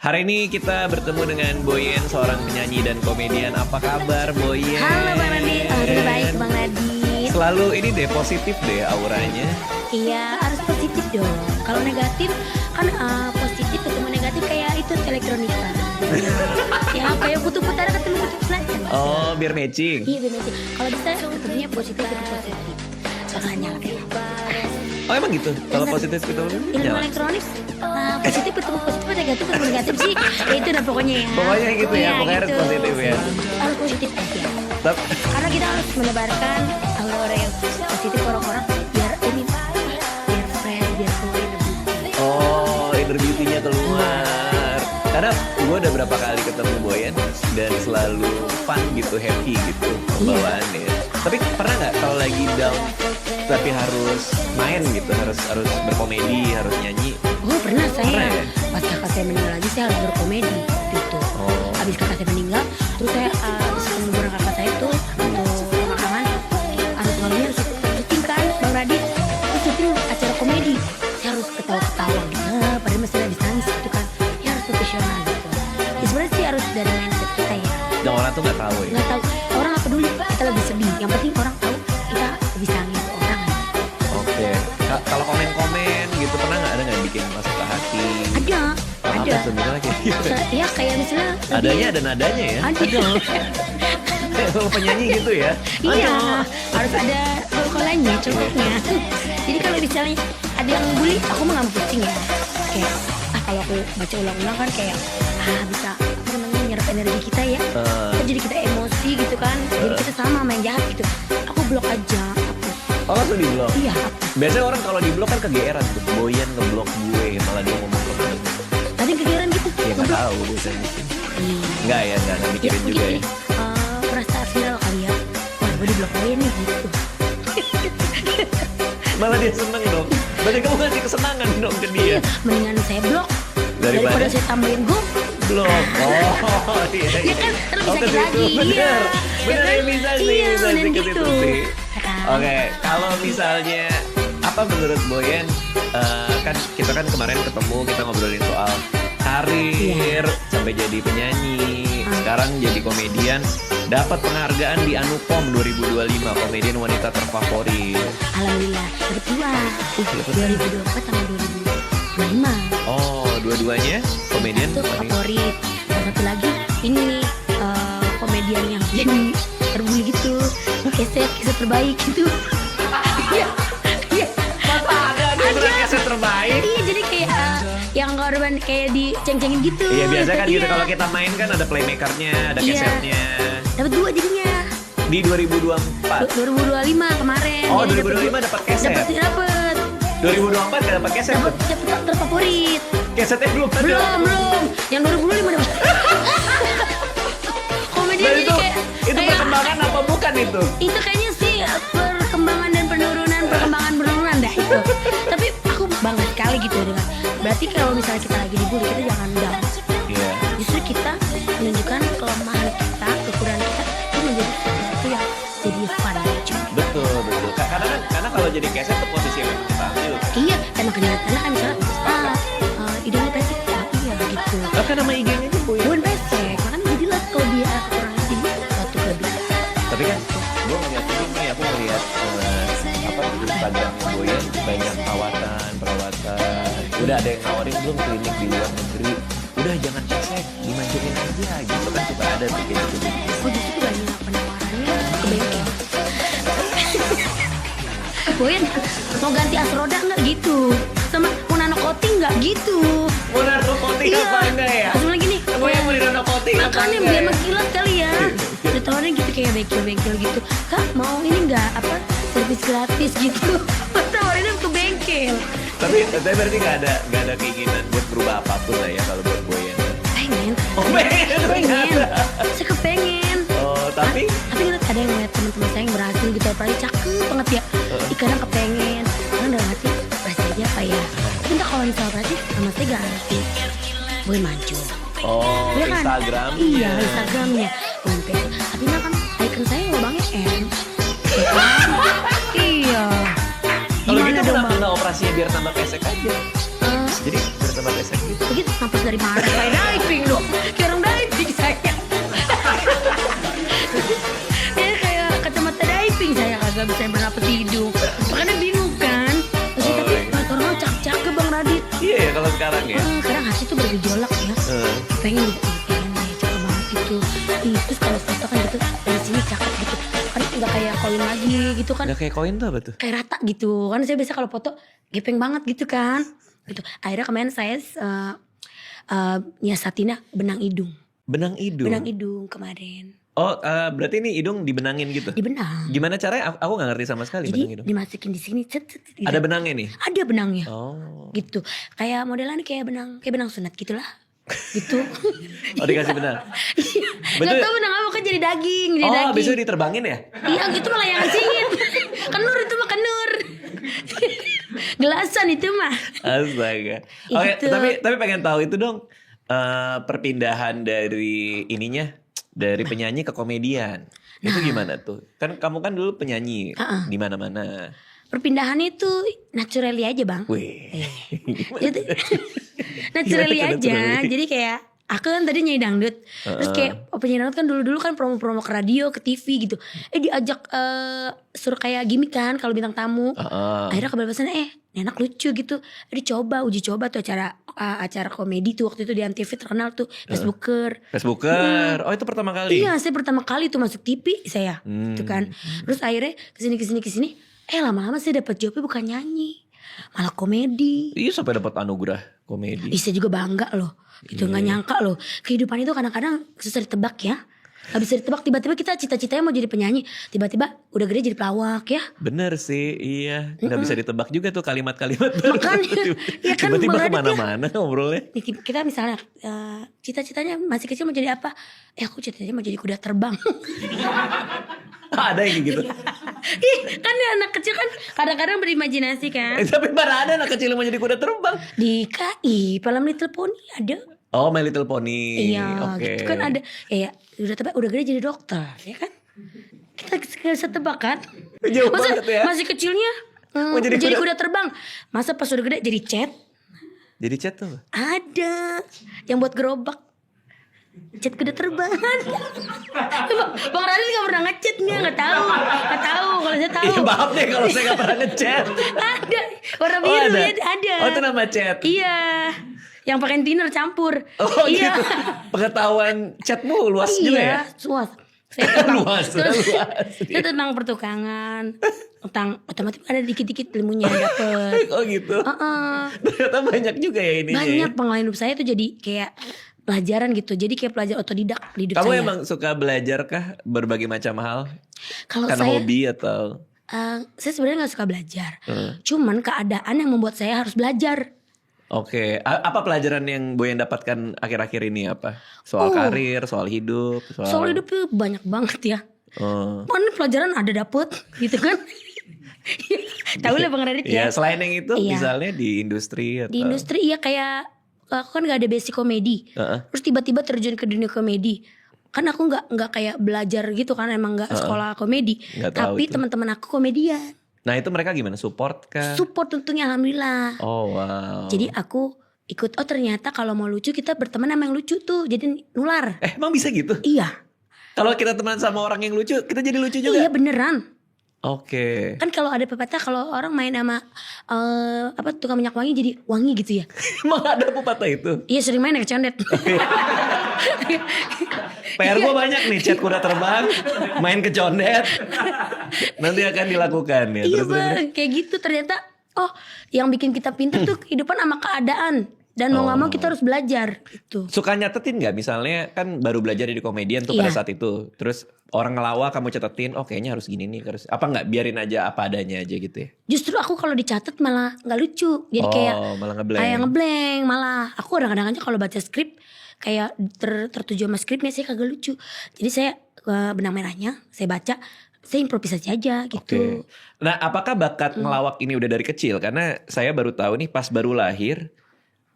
Hari ini kita bertemu dengan Boyen, seorang penyanyi dan komedian. Apa kabar Boyen? Halo Bang Radit, alhamdulillah baik Bang Radit. Selalu ini deh positif deh auranya. Iya harus positif dong. Kalau negatif kan positif ketemu negatif kayak itu elektronika. Ya kayak kutub utara ketemu kutub selatan. Oh biar matching. Iya benar sih. Kalau bisa ketemunya positif ketemu positif. Makanya Oh emang gitu? Kalau positif itu ilmu nyala? elektronik positif ketemu positif, negatif ketemu negatif sih. Ya itu dah pokoknya ya. Pokoknya gitu ya, Iya, pokoknya harus gitu. positif ya. Harus positif aja. Tep- Karena kita harus menebarkan aura yang positif ke orang-orang biar ini biar fresh, biar keluar energi. Oh inner beauty-nya keluar. Karena gue udah berapa kali ketemu Boyen dan selalu fun gitu, happy gitu pembawaannya. Tapi pernah nggak kalau lagi down tapi harus main gitu, harus berkomedi, harus nyanyi? Oh pernah saya Pernah ya? pas kakak saya meninggal lagi saya harus berkomedi gitu. Oh. Habis kakak saya meninggal, terus saya menguburkan kakak saya tuh untuk pemakaman harus malamnya harus syuting kan Bang Radit, terus syuting acara komedi. Saya harus ketawa-ketawa gitu, padahal masih habis nangis gitu kan. Ya harus profesional gitu. Ya sebenarnya sih harus dari mindset kita ya. Dan orang tuh nggak tahu ya. Nggak tahu orang nggak peduli kita lagi sedih. Yang penting orang tahu kita bisa ngehibur orang. Oke. Kalau komen-komen gitu pernah nggak ada nggak bikin masuk ke hati? Ada. Apa sebenarnya kayak gitu? Ya kayak misalnya Adanya ada nadanya ya. Ada. Kalau penyanyi gitu ya. Iya, Aduh. harus ada vokalnya, cocoknya. Jadi kalau misalnya ada yang bully, aku mah nggak mau pusing ya. Kayak kalau aku baca ulang-ulang kan kayak bisa apa namanya nyerap energi kita ya. Kan jadi kita emosi gitu kan. Jadi kita sama main jahat gitu. Aku blok aja. Oh langsung di blok. Iya. Hapus. Biasanya orang kalau di blok kan kegeeran tuh. Boyen ngeblok gue, malah dia ngomong ke gue. Tadi kegiatan gitu. Ya nggak ngeblok. tahu biasanya sih. Iya. Nggak ya, nggak Ya mikirin mungkin juga ya. ini merasa viral kali ya. Wah gue di blok gue nih gitu. Malah dia seneng dong. Berarti kamu ngasih kesenangan dong ke dia. Iya, mendingan saya blok Daripada saya tambahin gue. Blok. Oh iya. Ya kan, terus Oh, bisa ke lagi. situ. Bener. Iya. Bener Ya ya kan? bisa sih. Iya, Bisa sih bener ke gitu. situ sih. Ya kan? Oke, kalau misalnya apa menurut Boyen, kan kita kan kemarin ketemu kita ngobrolin soal karir sampai jadi penyanyi, sekarang jadi komedian, dapat penghargaan di Anupom 2025 komedian wanita terfavorit. Alhamdulillah dapat dua. Dapat 2024 sama 2025. Oh, dua-duanya komedian Itu wanita. favorit. Dan satu lagi ini komedian yang jadi terbully gitu. Keset terbaik gitu. Iya. Iya. Masa ada keset terbaik? Iya jadi kayak yang korban kayak diceng-cengin gitu. Iya biasa kan gitu Iya. kalau kita main kan ada playmakernya, ada Iya. kesetnya. Dapat dua jadinya. Di 2024. 2025 kemarin. Oh, Jadi 2025 dapat keset. Dapat. 2024 gak dapat keset tuh. Dapat terfavorit. Kesetnya belum ada. Belum. Yang 2025 dapat. Komedi Dan ini itu kayak perkembangan apa bukan itu? itu kayaknya sih perkembangan dan penurunan dah itu. Tapi aku bangga sekali gitu dengan. Berarti kalau misalnya kita lagi dibully kita jangan down. Iya. Justru kita menunjukkan kelemahan kita, kekurangan kita itu menjadi sesuatu yang jadi fun aja. Betul. Karena kalau jadi keset tuh posisi yang kita ambil. Iya, emang kenyataan kan misalnya idenya pesek, iya gitu. Kan nama IG-nya itu Boyen. Bukan pesek, makanya jadi lah kalau dia kekurangan jadi suatu kelebihan. Tapi kan gue ngeliat ini, aku ngeliat di Instagramnya Boyen banyak perawatan. Udah ada yang nawarin belum klinik di luar negeri. Udah jangan keset, dimanjurin aja gitu kan suka ada tuh kayak gitu. Oh justru banyak penawarannya ke bengkel. Boyen mau ganti as roda nggak gitu, sama mau nano coating nggak gitu. Mau naruh coating apa enggak ya? Langsung lagi nih. Boyen mau naruh coating apa Makanya enggak biar ya? mengkilat kali ya. Ditawarin gitu kayak bengkel-bengkel gitu. Kak mau ini nggak apa servis gratis gitu. Tawarinnya ke bengkel. Tapi berarti nggak ada keinginan buat berubah apapun lah ya kalau buat Boyen. Pengen. Oh, pengen. Saya kepengen. Oh tapi Tapi ngeliat ada yang ngeliat teman-teman saya yang berhasil gitu, apalagi cakep banget ya. Kadang kepengen, kadang dalam hati berhasil aja apa ya. Tapi entah kalau misalnya berhasil sama saya ganti. Boy maju. oh Iya kan? Instagram. Iya Instagramnya. Bukan Facebook. Tapi nah kan icon saya lubangnya M. Ya kan? Iya. Kalau Gimana gitu dong kenapa bang? nggak operasinya biar tambah pesek aja? Eh, Jadi tempat esek gitu. Begitu napas dari mana? Kayak diving dong. Kayak orang diving saya. Ya kayak kacamata diving saya kagak bisa bernapas hidung. Makanya bingung kan. Masih tapi orang cakep Bang Radit. Iya ya kalau sekarang ya. Sekarang hati tuh bergejolak ya. Pengen cakep banget gitu. Terus kalau foto kan gitu dari sini cakep gitu. Kan nggak kayak koin lagi gitu kan. Nggak kayak koin tuh apa tuh? Kayak rata gitu. Kan saya biasa kalau foto gepeng banget gitu kan. Gitu. Akhirnya kemarin saya nyiasatinnya benang hidung. Benang hidung? Benang hidung kemarin. Oh berarti ini hidung dibenangin gitu? Dibenang. Gimana caranya? Aku gak ngerti sama sekali benang Jadi hidung. dimasukin di sini. Cet, gitu. Ada benangnya nih? Ada benangnya. Oh. Gitu. Kayak modelan kayak benang sunat gitulah. Gitu. Oh dikasih benang? Gak tau benang apa kan jadi daging. Jadi daging. Besok diterbangin ya? Iya gitu malah yang singit. Kenur itu mah kenur. Gelasan itu mah. Astaga. Ya Oke, gitu. tapi pengen tahu itu dong perpindahan dari ininya dari penyanyi ke komedian. Itu gimana tuh? Kan kamu kan dulu penyanyi di mana-mana. Perpindahannya itu naturally aja Bang. Wih. Jadi, naturally Gimana aja. naturally? Jadi kayak aku kan tadi nyanyi dangdut. Terus kayak penyanyi dangdut kan dulu kan promo-promo ke radio, ke TV gitu. Diajak suruh kayak gimmick kan kalau bintang tamu. Akhirnya kebablasan ini enak lucu gitu. Uji coba tuh acara komedi tuh waktu itu di MTV terkenal tuh Facebooker. Oh itu pertama kali? Iya, saya pertama kali tuh masuk TV saya. Gitu kan. Terus akhirnya kesini lama-lama saya dapat jobnya bukan nyanyi, malah komedi. Iya sampai dapat anugerah komedi. Saya juga bangga loh. Gitu nggak nyangka loh. Kehidupan itu kadang-kadang susah ditebak ya. Gak bisa ditebak, tiba-tiba kita cita-citanya mau jadi penyanyi, tiba-tiba udah gede jadi pelawak ya. Bener sih, iya. Gak bisa ditebak juga tuh kalimat-kalimat baru. Makanya, ya kan tiba-tiba Bang Radit kemana-mana ngobrolnya. Kita misalnya cita-citanya masih kecil mau jadi apa? Aku cita-citanya mau jadi kuda terbang. Ada yang gitu. Ih, kan ya anak kecil kan kadang-kadang berimajinasi kan. Tapi mana ada anak kecil yang mau jadi kuda terbang? Di KI, Film Little Pony ada. Oh, My Little Pony. Iya, Oke. gitu kan ada. Ya, udah gede jadi dokter, ya kan? Kita bisa tebak kan? Jauh Masa banget ya. masih kecilnya Mau jadi jadi kuda- kuda terbang. Masa pas udah gede jadi cat? Jadi chat tuh. Ada yang buat gerobak. Cat kuda terbang. Bang Radit gak pernah ngechat nih, gak tahu. Kalau saya tahu. Iya maaf deh kalau saya gak pernah ngechat. Ada warna biru ada. ya ada. Oh itu nama chat. Iya. Yang pakai thinner campur. Oh iya. gitu. Pengetahuan chatmu luas juga ya? Luas. Saya tentang, Luas. saya tentang pertukangan, tentang otomatis ada dikit-dikit ilmunya yang dapet. Oh gitu. Heeh. Ternyata banyak juga ya ininya. Banyak pengalaman hidup saya tuh jadi kayak pelajaran gitu. Jadi kayak pelajar otodidak di hidup Kamu saya. emang suka belajar kah berbagai macam hal? Kalau Karena saya, hobi atau? saya sebenarnya nggak suka belajar. Cuman keadaan yang membuat saya harus belajar. Oke, apa pelajaran yang Boyan dapatkan akhir-akhir ini apa? Soal karir, soal hidup, Soal hidup tuh banyak banget ya. Mana pelajaran ada dapet gitu kan? Tahu lah Bang Radit ya. Iya, selain yang itu Iya. misalnya di industri atau? Di industri iya kayak aku kan gak ada basic komedi. Terus tiba-tiba terjun ke dunia komedi. Kan aku nggak kayak belajar gitu kan, emang nggak sekolah komedi. Nggak tahu Tapi itu. teman-teman aku komedian. Nah itu mereka gimana? Support kah? Support tentunya alhamdulillah. Oh wow. Jadi aku ikut, oh ternyata kalau mau lucu kita berteman sama yang lucu tuh. Jadi nular. Emang bisa gitu? Iya. Kalau kita teman sama orang yang lucu, kita jadi lucu juga? Iya beneran. Oke. Kan kalau ada pepatah kalau orang main sama tukang minyak wangi jadi wangi gitu ya. Emang ada pepatah itu? Iya sering main ya kecondet. PR gue banyak nih, chat kuda terbang, main ke condet. Nanti akan dilakukan ya. Iya Terus, bang, kayak gitu ternyata. Oh, yang bikin kita pintar tuh kehidupan sama keadaan. Dan mau gak mau kita harus belajar gitu. Suka nyatetin gak? Misalnya kan baru belajar jadi komedian tuh pada Iya. saat itu. Terus orang ngelawak kamu catetin, oh kayaknya harus gini nih. Harus, apa gak biarin aja apa adanya aja gitu ya? Justru aku kalau dicatat malah gak lucu. Jadi kayak malah ngeblank. kayak ngeblank malah. Aku kadang-kadang aja kalau baca skrip kayak tertuju sama skripnya saya kagak lucu. Jadi saya benang merahnya saya baca, saya improvisasi aja gitu. Oke. Nah apakah bakat ngelawak ini udah dari kecil? Karena saya baru tahu nih pas baru lahir,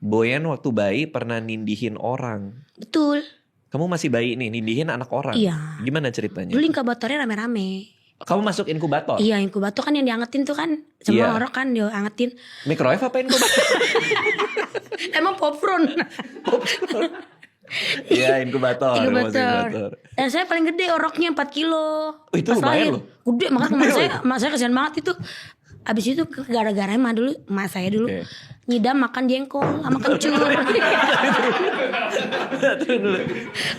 Boyan waktu bayi pernah nindihin orang. Betul. Kamu masih bayi nih, nindihin anak orang. Iya. Gimana ceritanya? Dulu inkubatornya rame-rame. Kamu masuk inkubator? Iya, inkubator kan yang diangetin tuh kan. Semua orang kan diangetin. Microwave apa inkubator? Emang popcorn. Iya, inkubator. Dan saya paling gede oroknya 4 kilo. Oh, itu lumayan loh. Gede, makanya emak saya kasihan banget itu. Abis itu gara-gara emak saya dulu nyidam makan jengkol sama kencur.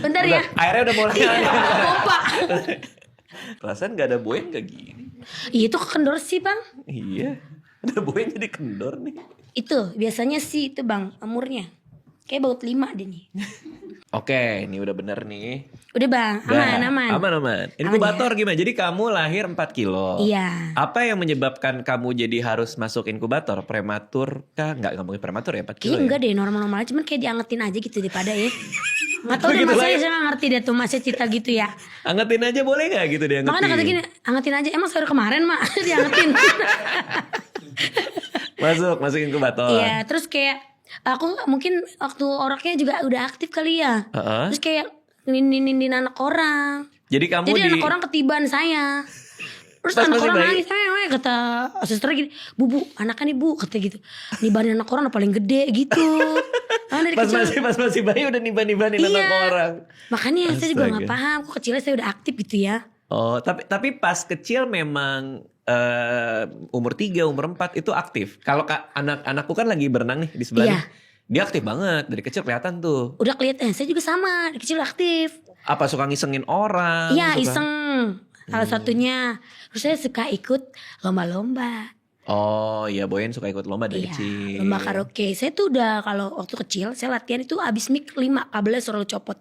Bentar ya. Airnya udah mulai. Pompa. Perasaan gak ada Boyen kayak gini. Iya itu kendor sih bang. Iya. Ada Boyen jadi kendor nih. Itu biasanya sih itu bang umurnya. Kayak baut 5 deh nih. Oke, ini udah bener nih. Udah bang, aman. Aman. Inkubator gimana? Jadi kamu lahir 4 kilo. Iya. Apa yang menyebabkan kamu jadi harus masuk inkubator? Prematur kah? Enggak mungkin prematur ya 4 kilo. Iya enggak deh, normal-normal aja. Cuman kayak diangetin aja gitu daripada ya. Gak tau deh Gitu masanya lah ya. saya gak ngerti deh tuh masnya cerita gitu ya. Angetin aja boleh gak gitu dia angetin? Makanya kata gini, angetin aja. Emang sore kemarin mak diangetin. Masuk inkubator. Iya, terus kayak aku mungkin waktu orangnya juga udah aktif kali ya. Terus kayak nindin anak orang. Jadi kamu anak orang ketiban saya. Terus anak orang nangis, kata suster gini, bu, anaknya nih bu, kata gitu. Nibanin anak orang paling gede gitu. Pas masih bayi udah niban-nibanin anak orang. Makanya saya juga gak paham, kok kecilnya saya udah aktif gitu ya. Oh, tapi pas kecil memang umur 3, umur 4 itu aktif. Kalau anakku kan lagi berenang nih di sebelah nih. Dia aktif banget, dari kecil kelihatan tuh. Udah kelihatan, saya juga sama, dari kecil aktif. Apa suka ngisengin orang? Iya, iseng. Salah satunya. Terus saya suka ikut lomba-lomba. Oh iya, Boyen suka ikut lomba dari kecil. Lomba karaoke. Saya tuh udah kalau waktu kecil saya latihan itu abis mik 5 kabelnya selalu copot.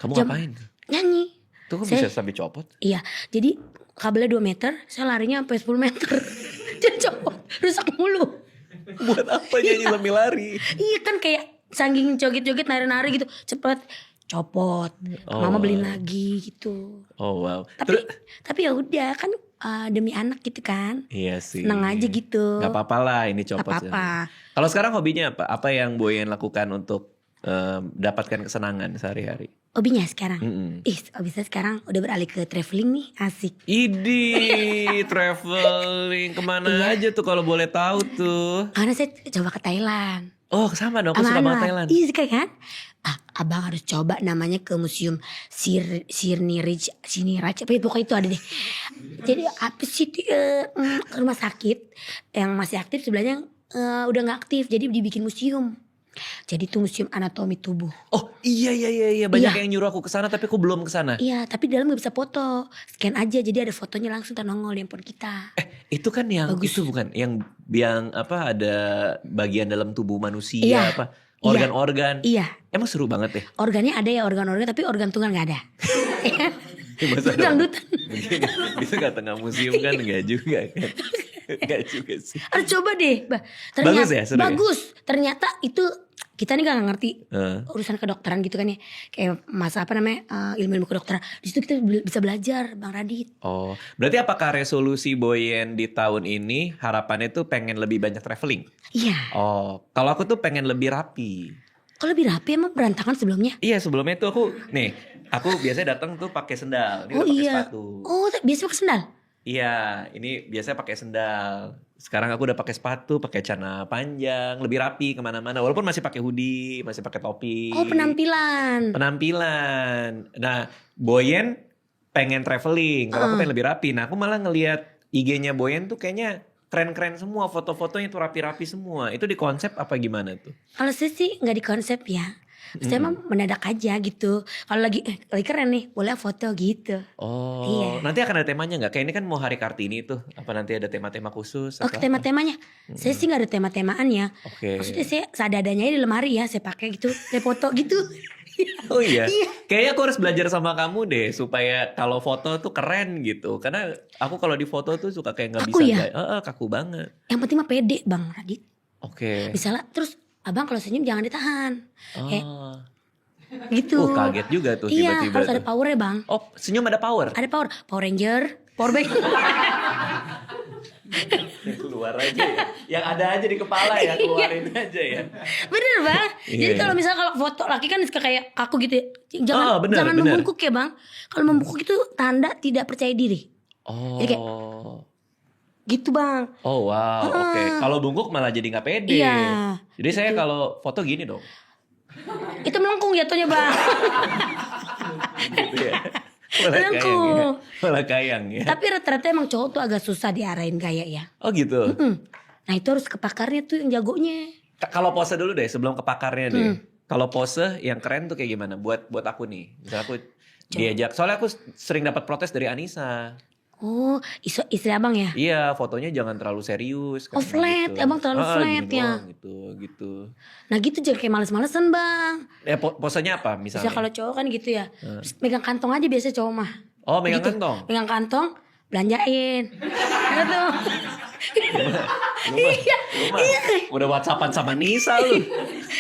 Kamu ngapain? Nyanyi. Tuh kan bisa sampai copot? Iya, jadi kabelnya 2 meter, saya larinya sampai 10 meter. Jadi copot, rusak mulu. Buat apa nyanyi sambil lari? Iya kan kayak saking joget-joget nari-nari gitu, cepet copot. Mama beliin lagi gitu. Oh wow. Tapi ya udah kan demi anak gitu kan. Iya sih. Senang aja gitu. Gak apa-apa lah ini copot. Gak apa-apa. Kalau sekarang hobinya apa? Apa yang Boyen lakukan untuk dapatkan kesenangan sehari-hari? Hobinya sekarang? Hobi saya sekarang udah beralih ke traveling nih, asik. Idi, traveling kemana aja tuh kalau boleh tahu tuh? Karena saya coba ke Thailand. Oh sama dong, aku suka banget Thailand. Iya suka kan? Abang harus coba namanya ke museum Sirniraj, apa itu pokoknya itu ada deh. Jadi apa sih rumah sakit yang masih aktif sebelahnya udah nggak aktif, jadi dibikin museum. Jadi itu museum anatomi tubuh. Oh iya banyak yang nyuruh aku kesana tapi aku belum kesana. Iya tapi dalam gak bisa foto, scan aja jadi ada fotonya langsung nongol di handphone kita. Itu kan yang bagus. Itu bukan yang apa ada bagian dalam tubuh manusia apa organ-organ. Iya. Emang seru banget ya. Organnya ada ya organ-organ tapi organ tunggal nggak ada. Dangdutan. Bisa nggak tengah museum kan nggak juga kan. Gak juga sih. Harus coba deh. Ternyata, bagus ya? Bagus. Ternyata itu kita nih gak ngerti urusan kedokteran gitu kan ya. Kayak masa apa namanya ilmu-ilmu kedokteran. Di situ kita bisa belajar Bang Radit. Oh, berarti apakah resolusi Boyen di tahun ini harapannya tuh pengen lebih banyak traveling? Iya. Oh, kalau aku tuh pengen lebih rapi. Kalau lebih rapi emang berantakan sebelumnya? Iya sebelumnya tuh aku biasanya datang tuh pakai sendal. Ini pakai sepatu. Oh biasa pakai sendal? Iya, ini biasanya pakai sendal. Sekarang aku udah pakai sepatu, pakai celana panjang, lebih rapi kemana-mana. Walaupun masih pakai hoodie, masih pakai topi. Oh penampilan. Nah, Boyen pengen traveling. Kalau aku pengen lebih rapi. Nah, aku malah ngelihat IG-nya Boyen tuh kayaknya keren-keren semua. Foto-fotonya tuh rapi-rapi semua. Itu di konsep apa gimana tuh? Kalau saya sih nggak di konsep ya. Saya emang mendadak aja gitu. Kalau lagi keren nih, boleh foto gitu. Oh, iya. Nanti akan ada temanya nggak? Kayak ini kan mau Hari Kartini tuh. Apa nanti ada tema-tema khusus? Oh, tema-temanya? Saya sih nggak ada tema-temaan ya. Maksudnya saya seadanya di lemari ya, saya pakai gitu, saya foto gitu. Oh iya? Kayaknya aku harus belajar sama kamu deh supaya kalau foto tuh keren gitu. Karena aku kalau di foto tuh suka kayak nggak bisa. Kaku banget. Yang penting mah pede Bang Radit. Misalnya terus Abang kalau senyum jangan ditahan. Gitu. Kaget juga tuh tiba-tiba. Iya, harus ada powernya Bang. Oh, senyum ada power? Ada power. Power Ranger, Power Bank. Keluar aja ya. Yang ada aja di kepala ya, keluarin aja ya. Bener Bang. Jadi kalau misalnya kalau foto laki kan suka kayak kaku gitu ya. Jangan membungkuk ya Bang. Kalau membungkuk itu tanda tidak percaya diri. Oh. Jadi kayak gitu bang. Oh wow, oke. Kalau bungkuk malah jadi nggak pede. Iya. Jadi saya kalau foto gini dong. Itu melengkung jatuhnya bang. Gitu ya. Malah kayang ya. Melengkung. Malah kayang ya. Tapi rata-rata emang cowok tuh agak susah diarahin gaya ya. Oh gitu. Nah itu harus ke pakarnya tuh yang jagonya. Kalau pose dulu deh sebelum ke pakarnya deh. Kalau pose yang keren tuh kayak gimana? Buat aku nih. Misalnya aku diajak. Soalnya aku sering dapat protes dari Anissa. Oh, istri abang ya? Iya, fotonya jangan terlalu serius. Oh, flat. Abang terlalu flat gini ya? doang, gitu. Nah gitu jangan kayak males-malesan bang. Posenya apa misalnya? Bisa kalau cowok kan gitu ya. Terus megang kantong aja biasa cowok mah. Oh, megang Gitu. kantong? Megang kantong, belanjain. Gitu. Udah WhatsAppan sama Nisa lu.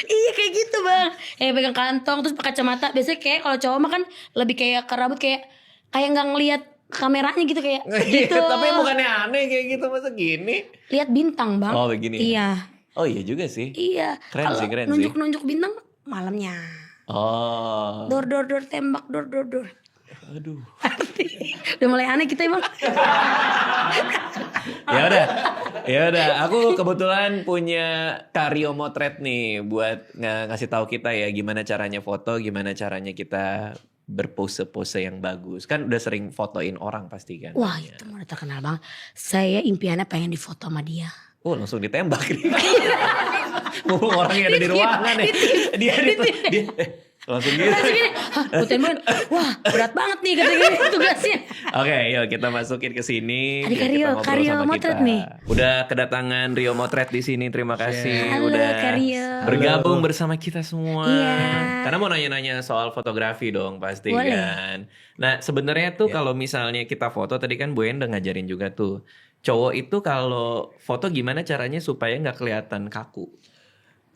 Iya kayak gitu bang. Pegang kantong terus pakai kacamata. Biasanya kayak kalau cowok mah kan lebih kayak ke rambut kayak nggak ngelihat kameranya gitu kayak gitu. Tapi bukannya aneh kayak gitu masa gini? Lihat bintang bang. Oh begini. Iya. Oh iya juga sih. Iya. Keren sih, keren sih. Nunjuk bintang malamnya. Oh. Dor tembak dor. Aduh. Udah mulai aneh kita emang. Ya udah. Aku kebetulan punya Karyo Motret nih buat ngasih tahu kita ya gimana caranya foto, gimana caranya kita berpose-pose yang bagus. Kan udah sering fotoin orang pasti kan. Wah itu udah terkenal bang. Saya impiannya pengen difoto sama dia. Oh langsung ditembak nih. Mumpung orangnya ada di ruangan ya. Dia langsung gitu. Fotoin wah berat banget nih kata gini tugasnya. Oke, yuk kita masukin ke sini. Ada Karyo Motret nih. Udah kedatangan Rio Motret di sini. Terima kasih Halo, udah Karyo. bergabung bersama kita semua. Iya. Karena mau nanya-nanya soal fotografi dong pasti. Boleh. Kan. Nah, sebenarnya tuh kalau misalnya kita foto tadi kan Bu En udah ngajarin juga tuh. Cowok itu kalau foto gimana caranya supaya nggak kelihatan kaku?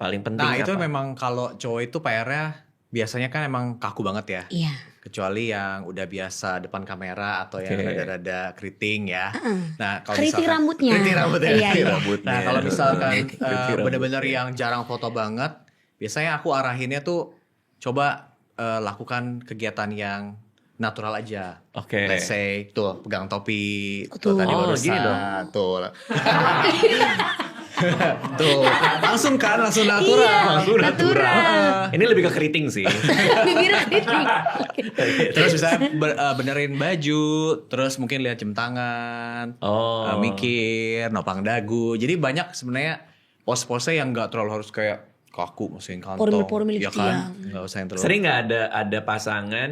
Paling penting Nah, apa? itu memang kalau cowok itu PR-nya biasanya kan emang kaku banget ya. Iya. Kecuali yang udah biasa depan kamera atau yang Oke. rada-rada keriting ya. Nah, kalau Keriting misalkan rambutnya. Keriting rambutnya. Iya, iya. Rambutnya. Nah, kalau misalkan Keriting rambut. bener-bener yang jarang foto banget, biasanya aku arahinnya tuh coba lakukan kegiatan yang natural aja. Oke. Let's say tuh pegang topi, Tuh. tuh tadi Oh, barusan. gini dong. Tuh. Tuh, langsung natural. Iya, Langsung natural. Ini lebih ke keriting sih. Bibir keriting. Terus bisa benerin baju, terus mungkin lihat jam tangan, Oh. mikir, nopang dagu. Jadi banyak sebenarnya pose-pose yang nggak terlalu harus kayak kaku, masukin kantong, Formil-formil ya gitu kan? ya. Nggak usah yang terlalu. Sering nggak ada pasangan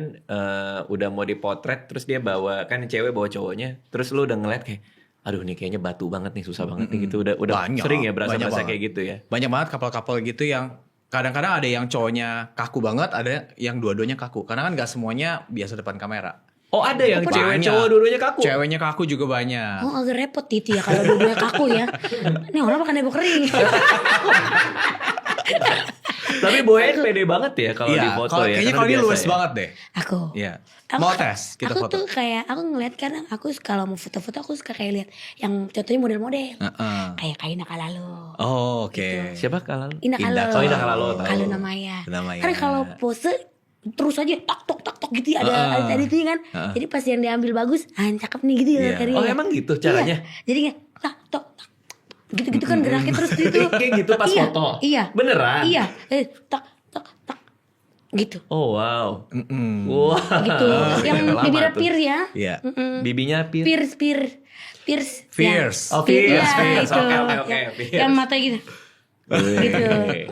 udah mau dipotret terus dia bawa kan cewek bawa cowoknya terus lu udah ngeliat kayak aduh nih kayaknya batu banget nih susah banget nih gitu udah Banyak, sering ya berasa banyak kayak gitu ya. Banyak banget couple-couple gitu yang kadang-kadang ada yang cowoknya kaku banget, ada yang dua-duanya kaku. Karena kan nggak semuanya biasa depan kamera. Oh ada yang Banyak. cewek cowok dua-duanya kaku. Ceweknya kaku juga banyak. Oh agak repot itu ya kalau dua-duanya kaku ya. Ini orang makan nebo kering. Tapi Boen pede banget ya kalau Iya, di foto kalau ya. kayaknya karena kalau dia biasa luwes ya. banget deh. Aku. Iya. Aku- Mau tes kita aku foto. tuh kayak aku ngeliat kadang aku kalau mau foto-foto aku suka kayak lihat yang contohnya model-model. Heeh. Kayak Kaina Kalalo. Oh, oke. Siapa kalau? Indah Indah Kalalo. Kalalo. Indah Kalalo, tahu. Kalalo namanya. Namanya. Karena kalau pose terus aja tak gitu ya, ada editing kan. Jadi pas yang diambil bagus, cakep nih gitu ya. Iya. Karya. Oh emang gitu caranya? Iya. Jadi kayak tak. Gitu-gitu kan geraknya terus gitu. Kayak gitu pas Iya, foto? Iya. Beneran? Iya. Tak. Gitu. Oh wow. Mm-mm. Wah. Gitu. Yang lama bibirnya tuh. pir ya. Iya. Bibinya pir. Pierce. Fierce. Oh, fierce, Iya, fierce. itu. Oke, fierce. Yang mata gitu. Gitu.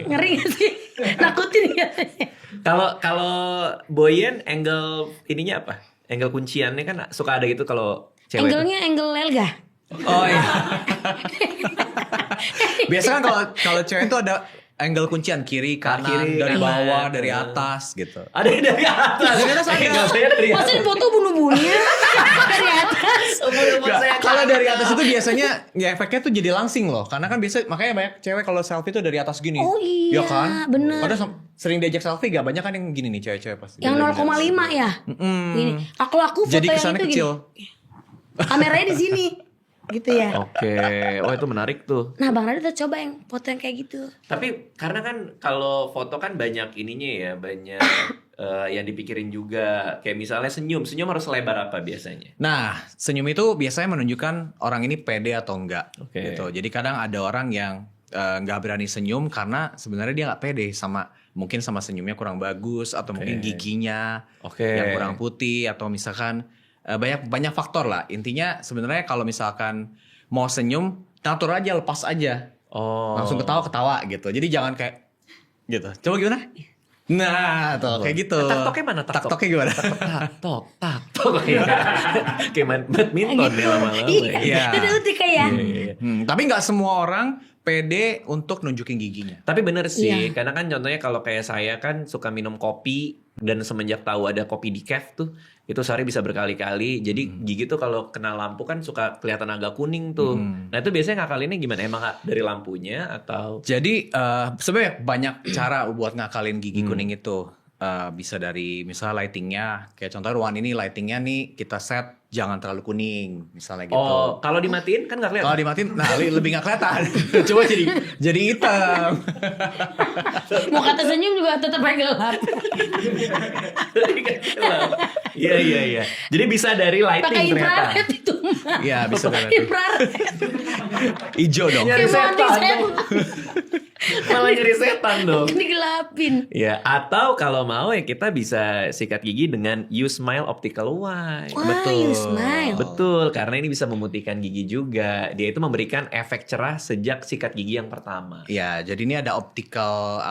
Ngeri gak sih? Nakutin ya. Kalau Boyen angle ininya apa? Angle kunciannya kan suka ada gitu kalau cewek. tuh. Angle-nya angle Elga. Oh iya. Biasa kan kalau cewek itu ada angle kuncian kiri, kanan, Kiri, dari kanan. bawah, dari atas gitu. Ada yang dari atas. Dari atas ada. Angle saya dari Masa atas. di foto bunuh-bunuhnya dari atas. Kalau dari atas itu biasanya ya efeknya tuh jadi langsing loh. Karena kan biasa makanya banyak cewek kalau selfie tuh dari atas gini. Oh iya, Ya kan? bener. Padahal sering diajak selfie gak banyak kan yang gini nih cewek-cewek pasti. Yang 0,5 ya. Gini. Kalau aku foto Jadi yang kesannya itu kecil. gini. Kameranya di sini. Gitu ya. Oke. Oh itu menarik tuh. Nah, Bang Radit tuh coba yang foto yang kayak gitu. Tapi karena kan kalau foto kan banyak ininya ya, banyak yang dipikirin juga. Kayak misalnya senyum harus lebar apa biasanya? Nah, senyum itu biasanya menunjukkan orang ini pede atau enggak. Oke. Gitu. Jadi kadang ada orang yang nggak berani senyum karena sebenarnya dia nggak pede mungkin sama senyumnya kurang bagus atau mungkin giginya yang kurang putih atau misalkan banyak faktor lah. Intinya sebenarnya kalau misalkan mau senyum natural aja, lepas aja. Langsung ketawa gitu. Jadi jangan kayak gitu. Coba gimana? Nah, tuh kayak gitu. Taktoknya mana? Taktoknya gimana? Taktok. Kayak badminton ya lama-lama. Iya. Itu utik ya. Tapi nggak semua orang pede untuk nunjukin giginya. Tapi bener sih, Iya. karena kan contohnya kalau kayak saya kan suka minum kopi dan semenjak tahu ada kopi decaf tuh, itu sehari bisa berkali-kali. Jadi gigi tuh kalau kena lampu kan suka kelihatan agak kuning tuh. Nah itu biasanya ngakalinnya gimana? Emang dari lampunya atau? Jadi sebenarnya banyak cara buat ngakalin gigi kuning itu. Bisa dari misalnya lightingnya, kayak contoh ruangan ini lightingnya nih kita set jangan terlalu kuning, misalnya gitu. Oh, kalau dimatiin kan nggak kelihatan. Kalau dimatiin, nah lebih nggak kelihatan. Coba jadi hitam. Mau kata senyum juga tetap aja gelap. Iya. Jadi bisa dari lighting Pakai ternyata. infrared itu mah. Iya bisa banget. Infrared. Ijo dong. Nyari Kayak mau setan. setan. Malah nyari setan dong. Digelapin. Ya, atau kalau mau ya kita bisa sikat gigi dengan You Smile Optical White. Wah, you smile. Betul, karena ini bisa memutihkan gigi juga. Dia itu memberikan efek cerah sejak sikat gigi yang pertama. Ya, jadi ini ada optical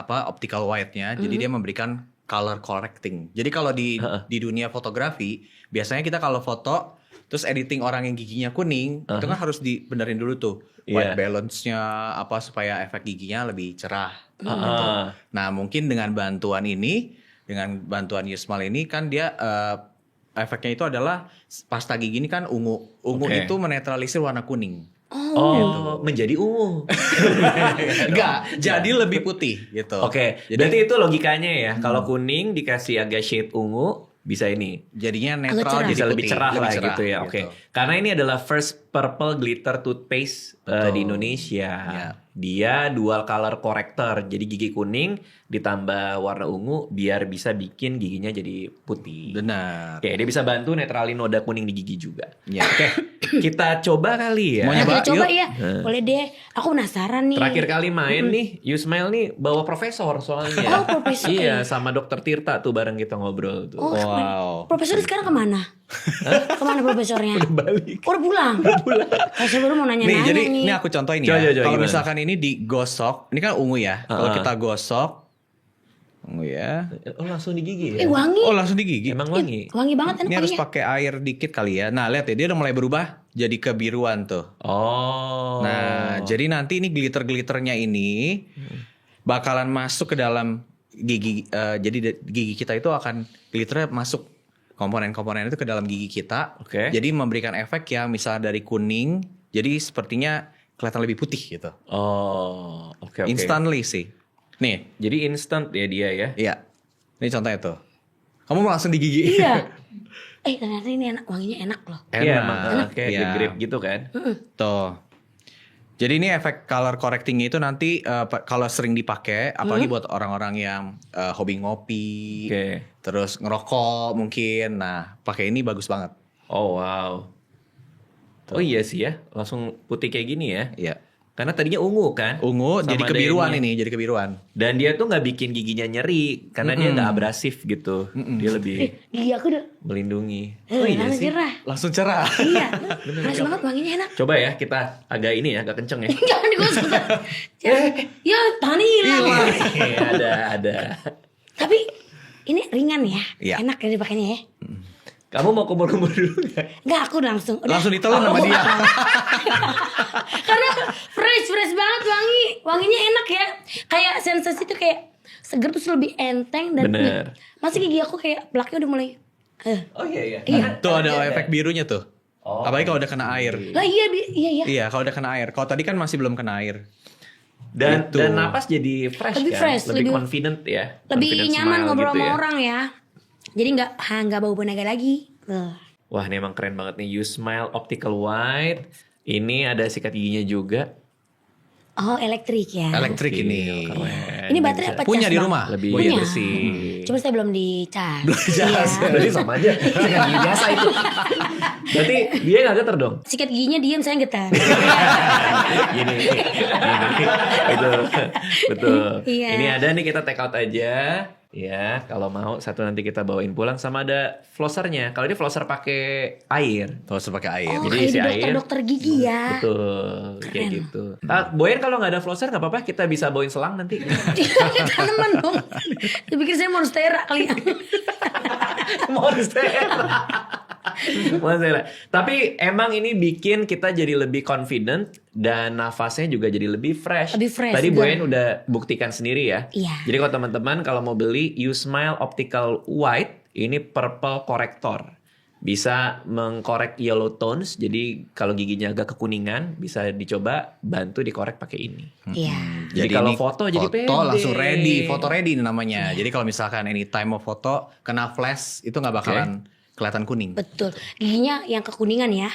white-nya. Jadi dia memberikan color correcting. Jadi kalau di dunia fotografi, biasanya kita kalau foto terus editing orang yang giginya kuning, itu kan harus dibenerin dulu tuh white balance-nya apa supaya efek giginya lebih cerah. Gitu. Nah, mungkin dengan bantuan Yusmal ini kan dia efeknya itu adalah pasta gigi ini kan ungu. Ungu itu menetralisir warna kuning. Menjadi ungu. Enggak, jadi lebih putih gitu. Oke, Jadi berarti itu logikanya ya. Kalau kuning dikasih agak shade ungu, bisa ini. jadinya netral, cerah. jadi Bisa lebih putih, cerah lah cerah, gitu ya. Oke. Karena ini adalah first purple glitter toothpaste di Indonesia. Ya. Dia dual color corrector. Jadi gigi kuning ditambah warna ungu biar bisa bikin giginya jadi putih. Benar. Oke, dia bisa bantu netralin noda kuning di gigi juga. Ya. Oke, kita coba kali ya. Mau Nah, nyoba? kita coba Yuk. ya. Boleh deh. Aku penasaran nih. Terakhir kali main nih, Yusmail nih bawa profesor soalnya. Oh, profesor. Iya, sama dokter Tirta tuh bareng kita ngobrol tuh. Oh, Wow. Profesor sekarang kemana? Kemana profesornya? Balik. Udah pulang. Saya baru mau nanya-nanya Nih, jadi nih. ini aku contohin Coba, ya. coba, Kalau gimana? misalkan ini digosok, ini kan ungu ya. Kalau kita gosok, ungu ya. Oh, langsung di gigi ya? Wangi. Oh, langsung digigit. Emang wangi? Wangi banget Ini enak harus wanginya. pakai air dikit kali ya. Nah, lihat ya, dia udah mulai berubah jadi kebiruan tuh. Oh. Nah, jadi nanti ini glitter-glitternya ini bakalan masuk ke dalam gigi. Jadi gigi kita itu akan glitternya masuk komponen-komponen itu ke dalam gigi kita. Oke. Jadi memberikan efek yang misalnya dari kuning, jadi sepertinya kelihatan lebih putih gitu. Oh, oke. Instantly sih. Nih, Jadi instant ya dia ya? iya. Ini contohnya tuh. Kamu mau langsung di gigi? Iya. Ternyata ini enak, wanginya enak loh. Iya, Enak. emang kayak Iya. di grip gitu kan? Tuh. Jadi ini efek color correcting itu nanti kalau sering dipakai, apalagi buat orang-orang yang hobi ngopi, Oke. terus ngerokok mungkin. Nah, pakai ini bagus banget. Oh, wow. Oh iya sih ya, langsung putih kayak gini ya. Iya. Karena tadinya ungu kan? Ungu Sama jadi ada kebiruan ini. jadi kebiruan. Dan dia tuh nggak bikin giginya nyeri karena dia nggak abrasif gitu. Dia lebih Gigi aku udah melindungi. Oh iya langsung sih. cerah. Langsung cerah. Iya. Panas banget wanginya enak. Coba ya kita agak ini ya, agak kenceng ya. Jangan digosok. Ya, tangan hilang. Iya, ada. Tapi ini ringan ya. Iya. Enak ya dipakainya ya. Kamu mau kumur-kumur dulu nggak? Enggak, aku langsung. Udah. Langsung ditelan sama dia. Karena fresh banget wangi. Wanginya enak ya. Kayak sensasi itu kayak seger terus lebih enteng dan Bener. masih gigi aku kayak plaknya udah mulai. Oh iya. Iya. Tuh ada efek birunya tuh. Oh. Apalagi kalau udah kena air. Lah iya. Iya, kalau udah kena air. Kalau tadi kan masih belum kena air. Dan Gitu. napas jadi fresh Lebih kan? fresh, lebih lebih- confident ya. Lebih Confident nyaman smile ngobrol gitu sama ya. orang ya. Jadi nggak bau bonaga lagi. Wah, ini emang keren banget nih. You Smile Optical White. Ini ada sikat giginya juga. Oh, elektrik ya. Elektrik ini. Keren. Ini baterai apa Punya cas, di Bang? rumah. Lebih Punya. bersih. Cuma saya belum dicas. Jelas, berarti sama aja. Sikat gigi biasa itu. Berarti dia nggak getar dong? Sikat giginya diam, saya getar. Gini. Betul. Iya. Ini ada nih, kita take out aja. Ya, kalau mau satu nanti kita bawain pulang, sama ada flossernya. Kalau ini flosser pakai air. Flosser pakai air. Oh, Jadi kayak isi di air. dokter gigi ya. Betul, kayak Keren. gitu. Boyan kalau nggak ada flosser nggak apa-apa, kita bisa bawain selang nanti. Tanaman dong. Dipikir saya monstera kali ya. Monstera. Tapi emang ini bikin kita jadi lebih confident dan nafasnya juga jadi lebih fresh. Lebih fresh, Tadi betul. Boyan udah buktikan sendiri ya. Iya. Jadi kalau teman-teman kalau mau beli YouSmile Optical White, ini purple corrector. Bisa mengkorek yellow tones. Jadi kalau giginya agak kekuningan, bisa dicoba bantu dikorek pakai ini. Iya. Jadi kalau foto jadi pede. langsung ready, foto ready ini namanya. Jadi kalau misalkan anytime mau foto kena flash itu nggak bakalan kelihatan kuning. Betul. Giginya yang kekuningan ya.